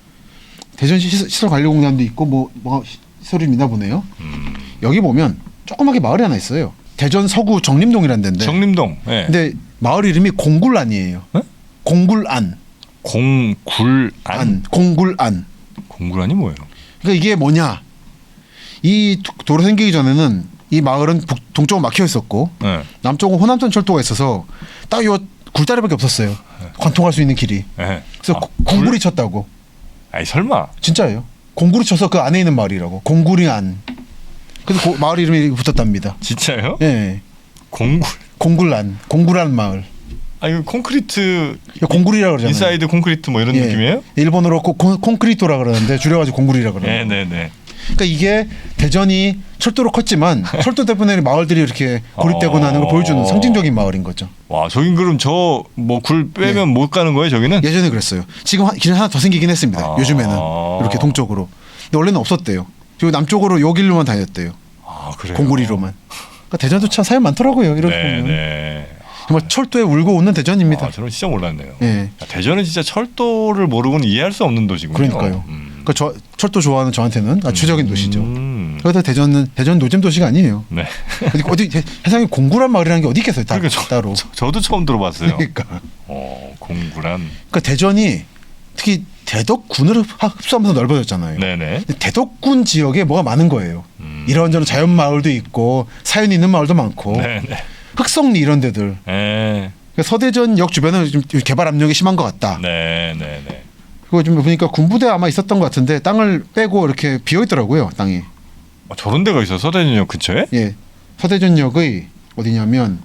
대전시 시설관리공단도 있고 뭐가 시설이 있나 보네요. 여기 보면 조그맣게 마을이 하나 있어요. 대전 서구 정림동이라는 데인데. 정림동. 네. 근데 마을 이름이 공굴안이에요. 네? 공굴안. 공굴안. 공굴안. 공굴안이 뭐예요? 그러니까 이게 뭐냐? 이 도로 생기기 전에는 이 마을은 동쪽은 막혀 있었고 네. 남쪽은 호남선 철도가 있어서 딱 요 굴다리밖에 없었어요. 관통할 수 있는 길이. 네. 그래서 공굴이 쳤다고. 아니 설마. 진짜예요. 공굴이 쳐서 그 안에 있는 마을이라고. 공굴이안. 그래서 마을 이름이 붙었답니다. 진짜요? 예. 공굴. 공굴안 마을. 이거 콘크리트. 공굴이라 그러잖아요. 인사이드 콘크리트 뭐 이런 느낌이에요? 일본어로 콘크리토라 그러는데 줄여가지고 공굴이라 그래요. 네네네. 그러니까 이게 대전이 철도로 컸지만 철도 때문에 마을들이 이렇게 고립되고 나는 걸 보여주는 상징적인 마을인 거죠. 와, 저긴 그럼 저 뭐 굴 빼면 못 가는 거예요, 저기는? 예전에 그랬어요. 지금 길 하나 더 생기긴 했습니다. 요즘에는 이렇게 동쪽으로. 근데 원래는 없었대요. 그리고 남쪽으로 요 길로만 다녔대요. 아, 그래요? 공구리로만. 그러니까 대전도 참 사연 많더라고요. 이렇게 보면. 네. 정말 철도에 울고 웃는 대전입니다. 아, 저는 진짜 몰랐네요. 예. 대전은 진짜 철도를 모르고는 이해할 수 없는 도시군요. 그러니까요. 그러니까 철도 좋아하는 저한테는 최적인 도시죠. 음. 그래서 대전 노잼 도시가 아니에요. 네. 어디 세상에 공구란 마을이라는 게 어디 있겠어요? 그러니까 따로. 저도 처음 들어봤어요. 그러니까. 공구란. 그러니까 대전이 특히 대덕군을 흡수하면서 넓어졌잖아요. 네네. 근데 대덕군 지역에 뭐가 많은 거예요. 이런저런 자연 마을도 있고 사연 있는 마을도 많고 네네. 흑성리 이런 데들. 네. 그러니까 서대전역 주변은 좀 개발 압력이 심한 것 같다. 네네네. 그리고 좀 보니까 군부대 아마 있었던 것 같은데 땅을 빼고 이렇게 비어 있더라고요. 땅이. 저런 데가 있어, 서대전역 근처에? 예. 서대전역의 어디냐면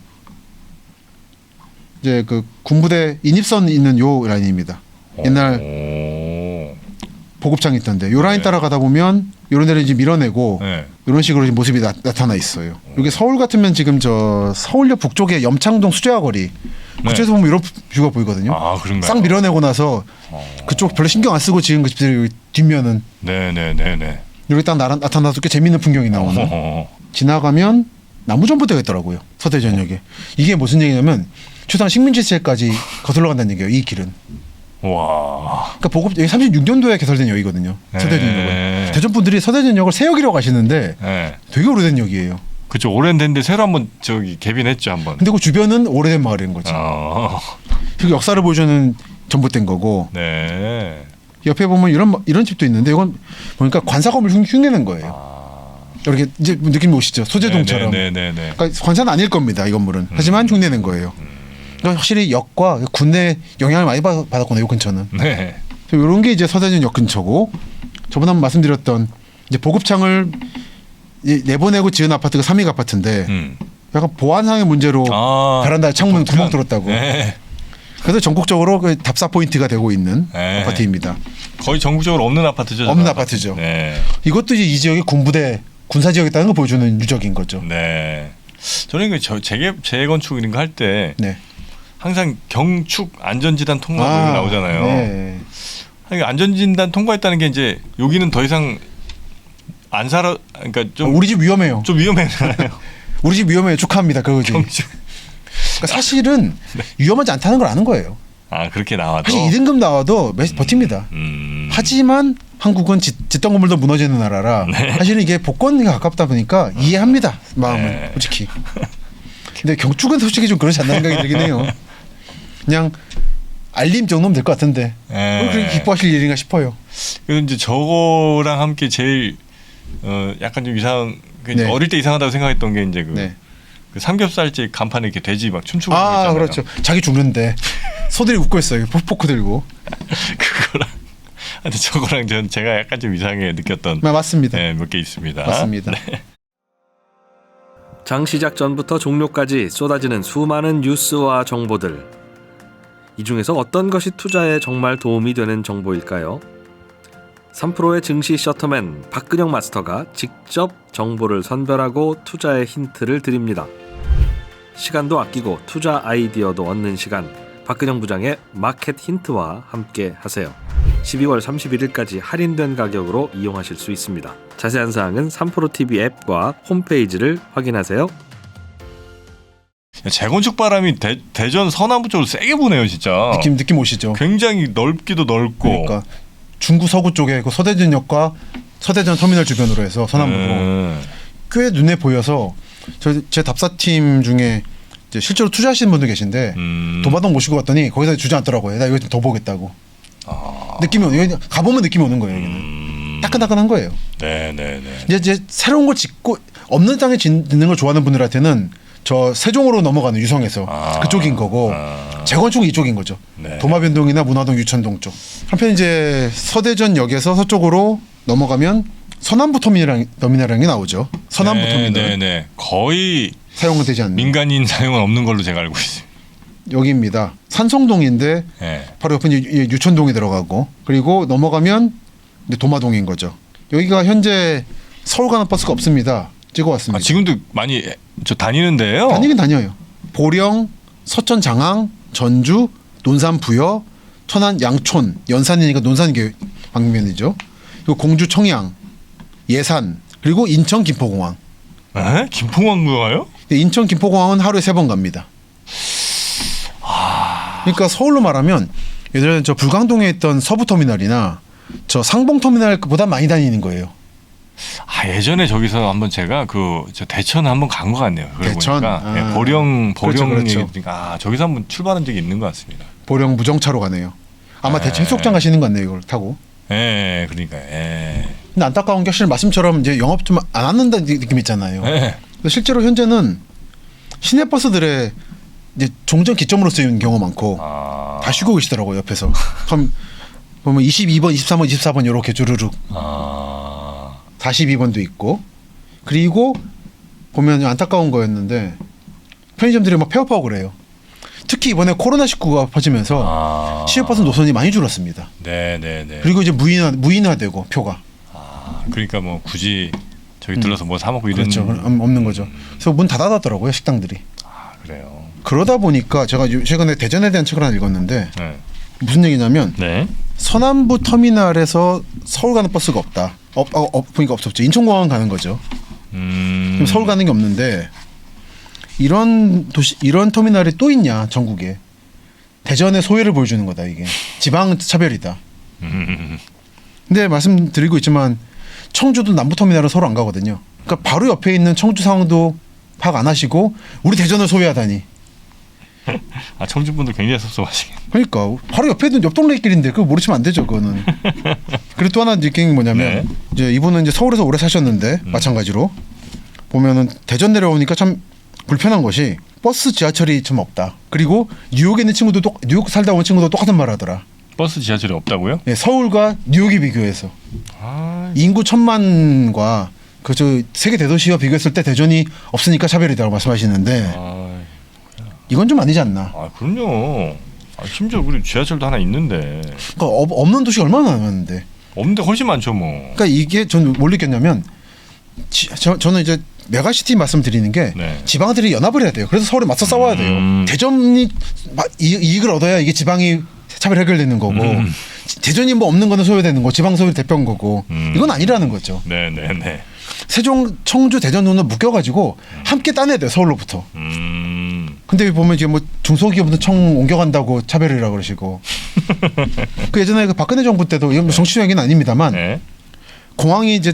이제 그 군부대 인입선 있는 요 라인입니다. 옛날 보급창이 있던데 요 라인 네. 따라가다 보면 이런 데를 이제 밀어내고 네. 이런 식으로 지금 모습이 나타나 있어요. 이게 서울 같으면 지금 저 서울역 북쪽에 염창동 수제화거리 그쪽에서 보면 이런 뷰가 보이거든요. 아, 그런가요? 싹 밀어내고 나서 그쪽 별로 신경 안 쓰고 지은 그 집들이 뒷면은 네네네네. 여기 딱 나타나서 꽤 재밌는 풍경이 나오는. 지나가면 나무전부대가 있더라고요. 서대전역에. 이게 무슨 얘기냐면 초당 식민지 시대까지 거슬러 간다는 얘기예요. 이 길은. 와. 그러니까 보급 여기 36년도에 개설된 역이거든요. 서대전역은. 대전 분들이 서대전역을 새 역이라고 하시는데 네. 되게 오래된 역이에요. 그쵸, 오래됐는데 새로 한번 저기 개빈했죠, 한번. 근데 그 주변은 오래된 마을인 거지. 그리고 역사를 보여주는 전봇대인 거고. 네. 옆에 보면 이런 집도 있는데 이건 보니까 관사검을 흉내낸 거예요. 이렇게 이제 느낌이 오시죠? 소재동처럼. 네네네. 그러니까 관사는 아닐 겁니다. 이 건물은. 하지만 흉내낸 거예요. 그러니까 확실히 역과 군내 영향을 많이 받았구나. 이 근처는. 네. 이런 게 이제 서대전 역 근처고 저번에 한번 말씀드렸던 이제 보급창을 내보내고 지은 아파트가 삼익 아파트인데 약간 보안상의 문제로 베란다에 창문 구멍 뚫었다고. 네. 그래서 전국적으로 그 답사 포인트가 되고 있는 네. 아파트입니다. 거의 전국적으로 없는 아파트죠. 없는 아파트죠. 네. 이것도 이제 이 지역이 군부대 군사 지역이었다는 걸 보여주는 유적인 거죠. 네. 저는 그 재건축 이런 거 할 때 네. 항상 경축 안전지단 통과 나오잖아요. 네. 그러니까 안전진단 통과했다는 게 이제 여기는 더 이상 안 살아, 그러니까 좀 우리 집 위험해요. 좀 위험해잖아요. 우리 집 위험해요. 축하합니다. 그거지. 경축. 그러니까 사실은 위험하지 않다는 걸 아는 거예요. 아, 그렇게 나와도. 사실 2등급 나와도 버팁니다. 하지만 한국은 짓던 건물도 무너지는 나라라 사실은 이게 복권에 가깝다 보니까 이해합니다. 마음은 솔직히. 근데 경축은 솔직히 좀 그렇지 않나 생각이 들긴 해요. 그냥 알림 정도면 될 것 같은데 그렇게 기뻐하실 일인가 싶어요. 그래서 이제 저거랑 함께 제일 약간 좀 네. 어릴 때 이상하다고 생각했던 게 이제 네. 그 삼겹살집 간판에 이렇게 돼지 막 춤추고 있잖아요. 그렇죠. 자기 죽는데 소들이 웃고 있어요. 포크 들고. 그거랑 근데 저거랑 제가 약간 좀 이상하게 느꼈던 맞습니다. 네, 몇 개 있습니다. 맞습니다. 네. 장 시작 전부터 종료까지 쏟아지는 수많은 뉴스와 정보들. 이 중에서 어떤 것이 투자에 정말 도움이 되는 정보일까요? 3프로의 증시 셔터맨 박근영 마스터가 직접 정보를 선별하고 투자의 힌트를 드립니다. 시간도 아끼고 투자 아이디어도 얻는 시간, 박근영 부장의 마켓 힌트와 함께 하세요. 12월 31일까지 할인된 가격으로 이용하실 수 있습니다. 자세한 사항은 3프로TV 앱과 홈페이지를 확인하세요. 재건축 바람이 대전 서남부 쪽으로 세게 부네요, 진짜. 느낌 오시죠? 굉장히 넓기도 넓고. 그러니까 중구 서구 쪽에 그 서대전역과 서대전 터미널 주변으로 해서 서남부로 꽤 눈에 보여서 제 답사팀 중에 이제 실제로 투자하시는 분들 계신데 도마동 모시고 갔더니 거기서 주지 않더라고요. 나 이거 좀 더 보겠다고. 느낌이 가보면 느낌이 오는 거예요. 여기는 따끈따끈한 거예요. 네네네. 이제 새로운 걸 짓고 없는 땅에 짓는 걸 좋아하는 분들한테는 저 세종으로 넘어가는 유성에서 그쪽인 거고 재건축은 이쪽인 거죠. 네. 도마변동이나 문화동 유천동 쪽. 한편 이제 서대전역에서 서쪽으로 넘어가면 서남부 터미널이 나오죠. 서남부 터미널. 네네. 거의 사용은 되지 않는. 민간인 사용은 없는 걸로 제가 알고 있어요. 여기입니다. 산성동인데 네. 바로 옆에 유천동이 들어가고 그리고 넘어가면 이제 도마동인 거죠. 여기가 현재 서울 가는 버스가 없습니다. 찍어왔습니다. 아, 지금도 많이 저 다니는데요. 다니긴 다녀요. 보령, 서천 장항, 전주, 논산 부여, 천안 양촌, 연산이니까 논산이 방면이죠. 그리고 공주 청양, 예산, 그리고 인천 김포공항. 에? 김포공항 가요? 인천 김포공항은 하루에 3번 갑니다. 그러니까 서울로 말하면 예전에 저 불광동에 있던 서부터미널이나 저 상봉터미널보다 많이 다니는 거예요. 아 예전에 저기서 한번 제가 저 대천 한번 간 것 같네요. 그러고 대천? 보니까 아. 예, 보령 그렇죠. 얘기니까 저기서 한번 출발한 적이 있는 것 같습니다. 보령 무정차로 가네요. 아마 대천 해수욕장 가시는 것 같네요. 이걸 타고. 예, 그러니까 예. 근데 안타까운 게 사실 말씀처럼 이제 영업 좀 안 한다는 느낌 있잖아요. 예. 근데 실제로 현재는 시내버스들의 이제 종전 기점으로 쓰이는 경우가 많고 아. 다 쉬고 계시더라고요 옆에서. 그럼 보면 22번, 23번, 24번 이렇게 주르륵 아. 42번도 있고 그리고 보면 안타까운 거였는데 편의점들이 막 폐업하고 그래요. 특히 이번에 코로나19가 퍼지면서 아. 시외버스 노선이 많이 줄었습니다. 네네네. 그리고 이제 무인화되고 표가 아, 그러니까 뭐 굳이 저기 들러서 뭐 사 먹고 이런. 그렇죠. 없는 거죠. 그래서 문 닫아놨더라고요 식당들이. 아, 그래요. 그러다 보니까 제가 최근에 대전에 대한 책을 하나 읽었는데 네. 무슨 얘기냐면 네. 서남부 터미널에서 서울 가는 버스가 없다. 보니까 없었죠. 인천공항 가는 거죠. 그럼 서울 가는 게 없는데 이런 터미널이 또 있냐 전국에. 대전의 소외를 보여주는 거다 이게. 지방 차별이다. 근데 말씀드리고 있지만 청주도 남부 터미널은 서로 안 가거든요. 그러니까 바로 옆에 있는 청주 상황도 파악 안 하시고 우리 대전을 소외하다니. 아 청주분들 굉장히 섭섭하시겠네. 그러니까 바로 옆에 있는 옆 동네 길인데 그거 모르시면 안 되죠 그거는. 그리고 또 하나 느낀 게 뭐냐면 네. 이제 이분은 이제 서울에서 오래 사셨는데 마찬가지로 보면은 대전 내려오니까 참 불편한 것이 버스 지하철이 좀 없다. 그리고 뉴욕에 있는 친구도 뉴욕 살다 온 친구도 똑같은 말 하더라. 버스 지하철이 없다고요? 예, 서울과 뉴욕이 비교해서 아, 인구 1,000만과 그 저 세계 대도시와 비교했을 때 대전이 없으니까 차별이라고 말씀하시는데 이건 좀 아니지 않나. 아 그럼요. 아, 심지어 우리 지하철도 하나 있는데 그러니까 없는 도시가 얼마나 많은데. 없는데 훨씬 많죠 뭐. 그러니까 이게 전 뭘 느꼈냐면 저는 이제 메가시티 말씀드리는 게 네. 지방들이 연합을 해야 돼요. 그래서 서울에 맞서 싸워야 돼요. 대전이 이익을 얻어야 이게 지방이 차별 해결되는 거고 대전이 뭐 없는 거는 소외되는 거, 지방 소외 대표인 거고 이건 아니라는 거죠. 네네네. 세종, 청주, 대전 눈을 묶여가지고 함께 따내야 돼요. 서울로부터. 근데 보면 이제 뭐 중소기업은 청 옮겨간다고 차별이라고 그러시고 그 예전에 그 박근혜 정부 때도 이건 뭐 정치적 얘기는 아닙니다만 네. 공항이 이제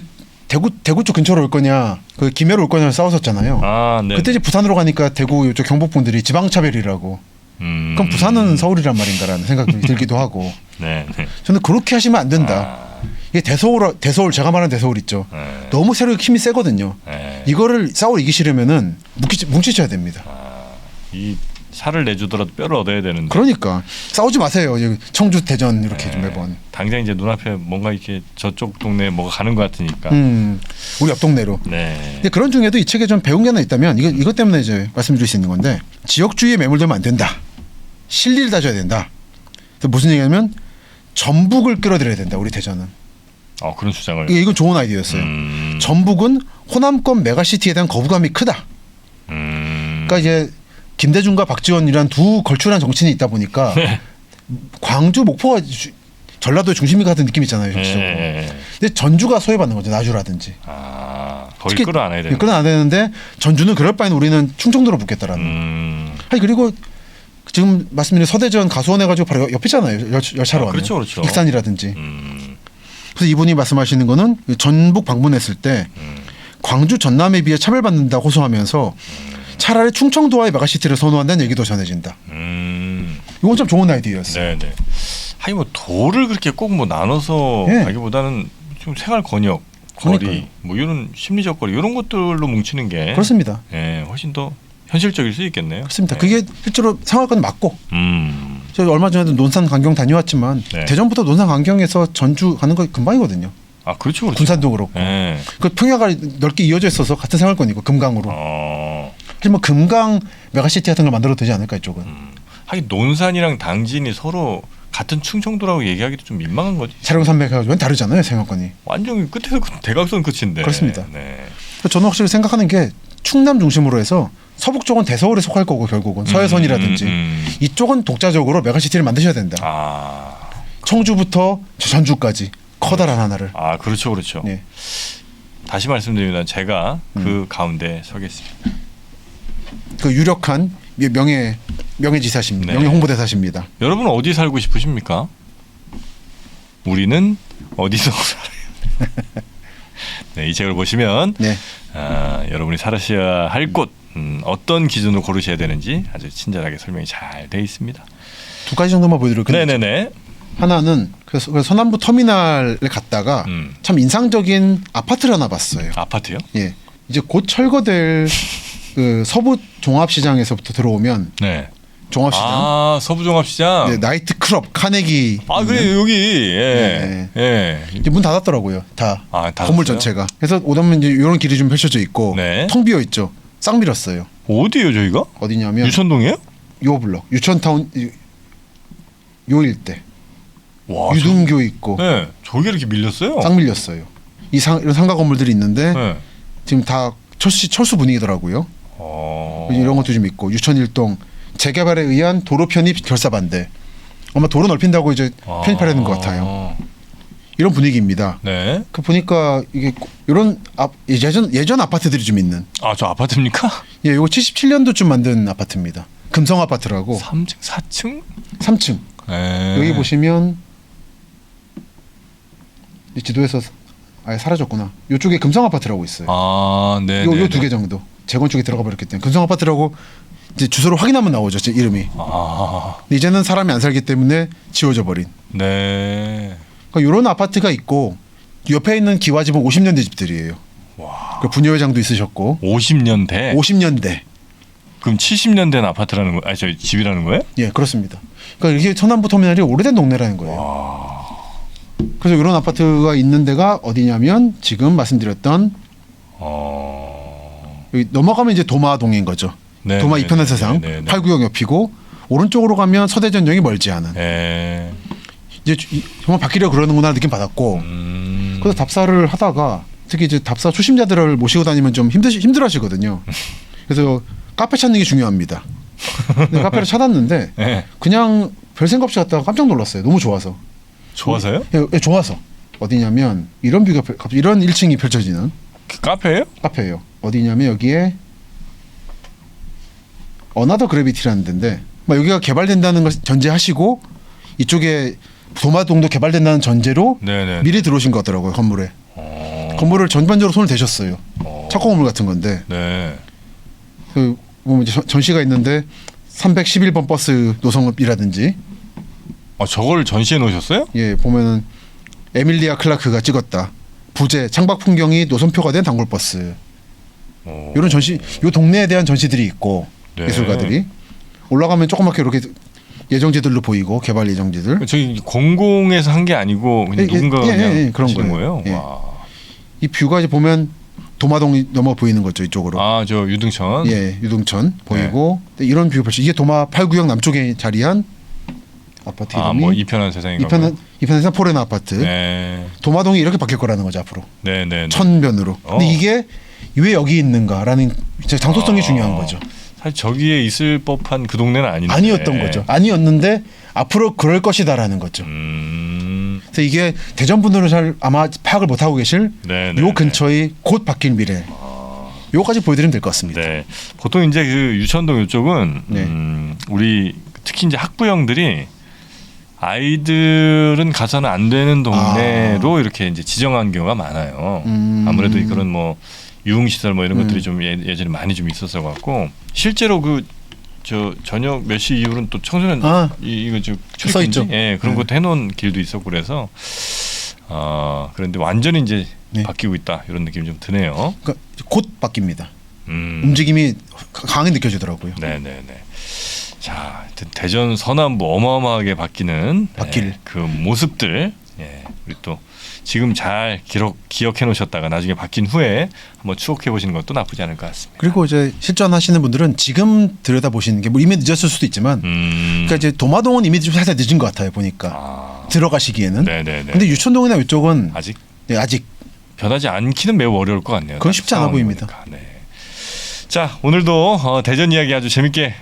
대구 쪽 근처로 올 거냐 그 김해로 올 거냐 싸웠었잖아요. 아, 네. 그때 이제 부산으로 가니까 대구 이쪽 경북분들이 지방 차별이라고. 그럼 부산은 서울이란 말인가라는 생각이 들기도 하고. 네. 네. 저는 그렇게 하시면 안 된다. 이게 대서울 제가 말하는 대서울 있죠. 네. 너무 세력이 힘이 세거든요. 네. 이거를 싸울 이기시려면은 뭉치셔야 됩니다. 이 살을 내주더라도 뼈를 얻어야 되는데. 그러니까 싸우지 마세요. 청주 대전 이렇게 좀 매번. 당장 이제 눈앞에 뭔가 이렇게 저쪽 동네에 뭐가 가는 것 같으니까. 우리 옆 동네로. 네. 근데 그런 중에도 이 책에 좀 배운 게 하나 있다면 이것 때문에 이제 말씀드릴 수 있는 건데 지역주의에 매몰되면 안 된다. 실리를 다져야 된다. 그래서 무슨 얘기냐면 전북을 끌어들여야 된다. 우리 대전은. 그런 주장을. 이건 좋은 아이디어였어요. 전북은 호남권 메가시티에 대한 거부감이 크다. 그러니까 이제 김대중과 박지원이란 두 걸출한 정치인이 있다 보니까 광주, 목포가 전라도의 중심이 같은 느낌 있잖아요. 정치적으로. 근데 전주가 소외받는 거죠. 나주라든지. 거기 끌어안아야 되는. 끌어안아야 되는데 전주는 그럴 바에는 우리는 충청도로 붙겠다라는. 아니 그리고 지금 말씀드린 서대전 가수원 해가지고 바로 옆이잖아요. 열차로 가면. 그렇죠, 그렇죠. 익산이라든지. 그래서 이분이 말씀하시는 거는 전북 방문했을 때 광주 전남에 비해 차별받는다 호소하면서 차라리 충청도와의 메가시티를 선호한다는 얘기도 전해진다. 이건 참 좋은 아이디어였어요. 네네. 아니 뭐 도를 그렇게 꼭 뭐 나눠서 네. 가기보다는 좀 생활 권역, 거리, 그러니까요. 뭐 이런 심리적 거리 이런 것들로 뭉치는 게 그렇습니다. 훨씬 더 현실적일 수 있겠네요. 그렇습니다. 네. 그게 실제로 상황과는 맞고. 저 얼마 전에도 논산 강경 다녀왔지만 네. 대전부터 논산 강경에서 전주 가는 거 금방이거든요. 그렇죠, 그렇죠. 군산도 그렇고. 네. 그 평야가 넓게 이어져 있어서 같은 생활권이고 금강으로. 사실 뭐 금강 메가시티 같은 걸 만들어도 되지 않을까 이쪽은. 하긴 논산이랑 당진이 서로 같은 충청도라고 얘기하기도 좀 민망한 거지. 차량 산맥하고는 다르잖아요, 생활권이. 완전 끝에서 대각선 끝인데. 그렇습니다. 네. 저는 확실히 생각하는 게 충남 중심으로 해서 서북 쪽은 대서울에 속할 거고 결국은 서해선이라든지 이쪽은 독자적으로 메가시티를 만드셔야 된다. 아, 청주부터 전주까지 커다란 하나를. 아 그렇죠, 그렇죠. 네. 다시 말씀드리면 제가 그 가운데 서겠습니다. 그 유력한 명예지사십니다. 네. 명예홍보대사십니다. 여러분 어디 살고 싶으십니까? 우리는 어디서 살아요? 네, 이 책을 보시면 네. 여러분이 살으셔야 할 곳 어떤 기준으로 고르셔야 되는지 아주 친절하게 설명이 잘 돼 있습니다. 두 가지 정도만 보여드릴게요. 네네네. 하나는 그래서 서남부 터미널에 갔다가 참 인상적인 아파트를 하나 봤어요. 아파트요? 예, 이제 곧 철거될 그 서부 종합시장에서부터 들어오면 네. 종합시장, 아 서부종합시장. 네, 나이트클럽 카네기. 아 그래 여기 예. 예. 이제 문 닫았더라고요. 다 아, 닫았어요? 건물 전체가. 그래서 오다면 이제 이런 길이 좀 펼쳐져 있고 네. 텅 비어 있죠. 싹 밀었어요. 어디예요 저희가? 어디냐면 유천동이에요? 요 블럭 유천타운 요 일대. 와, 유등교 있고 네, 저기 이렇게 밀렸어요. 싹 밀렸어요. 이런 상가 건물들이 있는데 네. 지금 다 철수 분위기더라고요. 이런 것도 좀 있고 유천일동 재개발에 의한 도로 편입 결사 반대. 아마 도로 넓힌다고 이제 편입하려는 것 같아요. 이런 분위기입니다. 네. 그 보니까 이게 이런 예전 아파트들이 좀 있는. 아 저 아파트입니까? 예, 이거 77년도쯤 만든 아파트입니다. 금성 아파트라고 3층, 4층? 3층. 네. 여기 보시면 이 지도에서 아예 사라졌구나. 이쪽에 금성 아파트라고 있어요. 아, 네. 요 두 개 정도 재건축에 들어가 버렸기 때문에 금성 아파트라고 이제 주소를 확인하면 나오죠. 제 이름이. 아, 근데 이제는 사람이 안 살기 때문에 지워져 버린. 네. 그러니까 이런 아파트가 있고 옆에 있는 기와집은 50년대 집들이에요. 와. 그 부녀회장도 있으셨고 50년대. 50년대. 그럼 70년 된 아파트라는 거, 저 집이라는 거예요? 예, 그렇습니다. 그러니까 이게 서남부 터미널이 오래된 동네라는 거예요. 그래서 이런 아파트가 있는 데가 어디냐면 지금 말씀드렸던 여기 넘어가면 이제 도마동인 거죠. 네, 도마 네, 이편한 네, 세상 네, 네, 네. 8구역 옆이고 오른쪽으로 가면 서대전역이 멀지 않은. 네. 이제 정말 바뀌려 그러는구나 느낌 받았고 그래서 답사를 하다가 특히 이제 답사 초심자들을 모시고 다니면 좀 힘들어하시거든요. 그래서 카페 찾는 게 중요합니다. 근데 카페를 찾았는데 네. 그냥 별 생각 없이 갔다가 깜짝 놀랐어요. 너무 좋아서. 좋아서요? 예, 좋아서. 어디냐면 이런 뷰가 갑자기 이런 1층이 펼쳐지는 그 카페예요? 카페예요. 어디냐면 여기에 어나더 그래비티라는 데인데 여기가 개발된다는 걸 전제하시고 이쪽에 도마동도 개발된다는 전제로 네네. 미리 들어오신 것 같더라고요. 건물에. 건물을 전반적으로 손을 대셨어요. 착공 건물 같은 건데 네. 그 보면 이제 전시가 있는데 311번 버스 노선이라든지 저걸 전시해 놓으셨어요? 예 보면은 에밀리아 클라크가 찍었다. 부재 창밖 풍경이 노선표가 된 단골 버스. 이런 전시, 요 동네에 대한 전시들이 있고 네. 예술가들이 올라가면 조그맣게 이렇게 예정지들로 보이고 개발 예정지들. 저기 공공에서 한 게 아니고 그냥 누군가가 그냥 그런 하시는 거예요. 거예요. 예. 와. 이 뷰가 이제 보면 도마동이 넘어 보이는 거죠 이쪽으로. 저 유등천. 예, 유동천 보이고 이런 뷰 펼쳐. 이게 도마 8구역 남쪽에 자리한 아파트 이름이 뭐 이편한 세상인가. 이편한 세상 포레나 아파트. 네. 도마동이 이렇게 바뀔 거라는 거죠 앞으로. 네. 천변으로. 근데 이게 왜 여기 있는가라는 장소성이 중요한 거죠. 사실 저기에 있을 법한 그 동네는 아닌데. 아니었던 거죠. 아니었는데 앞으로 그럴 것이다라는 거죠. 그래서 이게 대전 분들은 잘 아마 파악을 못 하고 계실 요 근처의 곧 바뀔 미래. 요까지 보여드리면 될 것 같습니다. 네. 보통 이제 그 유천동 이쪽은 네. 우리 특히 이제 학부형들이 아이들은 가서는 안 되는 동네로 이렇게 이제 지정한 경우가 많아요. 아무래도 그런 뭐 유흥시설 뭐 이런 것들이 좀 예전에 많이 좀 있었어 갖고 실제로 저 저녁 몇 시 이후로는 또 청소년 이거 좀 써 있죠. 예, 그런 것도 해놓은 길도 있었고 그래서 그런데 완전히 이제 바뀌고 있다 이런 느낌이 좀 드네요. 그러니까 곧 바뀝니다. 움직임이 강하게 느껴지더라고요. 네네네. 자, 대전 서남부 어마어마하게 바뀌는 바뀔 그 모습들 우리 또 지금 잘 기억해 놓으셨다가 나중에 바뀐 후에 한번 추억해 보시는 것도 나쁘지 않을 것 같습니다. 그리고 이제 실전하시는 분들은 지금 들여다 보시는 게 뭐 이미 늦었을 수도 있지만, 그러니까 이제 도마동은 이미 좀 살짝 늦은 것 같아요 보니까 들어가시기에는. 네네네. 근데 유천동이나 이쪽은 아직 네, 아직 변하지 않기는 매우 어려울 것 같네요. 그건 쉽지 않아 상황이 보입니다. 보니까. 네. 자, 오늘도 대전 이야기 아주 재밌게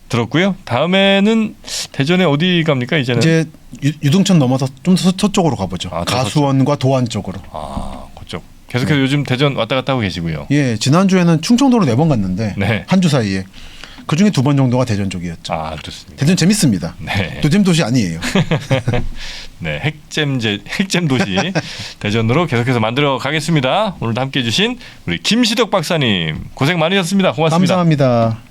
들었고요. 다음에는 대전에 어디 갑니까 이제는? 이제 유등천 넘어서 좀 서쪽으로 가보죠. 아, 더 가수원과 도안 쪽으로. 아, 그쪽. 계속해서 요즘 대전 왔다 갔다 하고 계시고요. 예, 지난주에는 충청도로 4번 갔는데 네. 한 주 사이에 그중에 2번 정도가 대전 쪽이었죠. 아, 좋습니다. 대전 재밌습니다. 네. 노잼 도시 아니에요. 네, 핵잼 도시 대전으로 계속해서 만들어 가겠습니다. 오늘도 함께해 주신 우리 김시덕 박사님 고생 많으셨습니다. 고맙습니다. 감사합니다.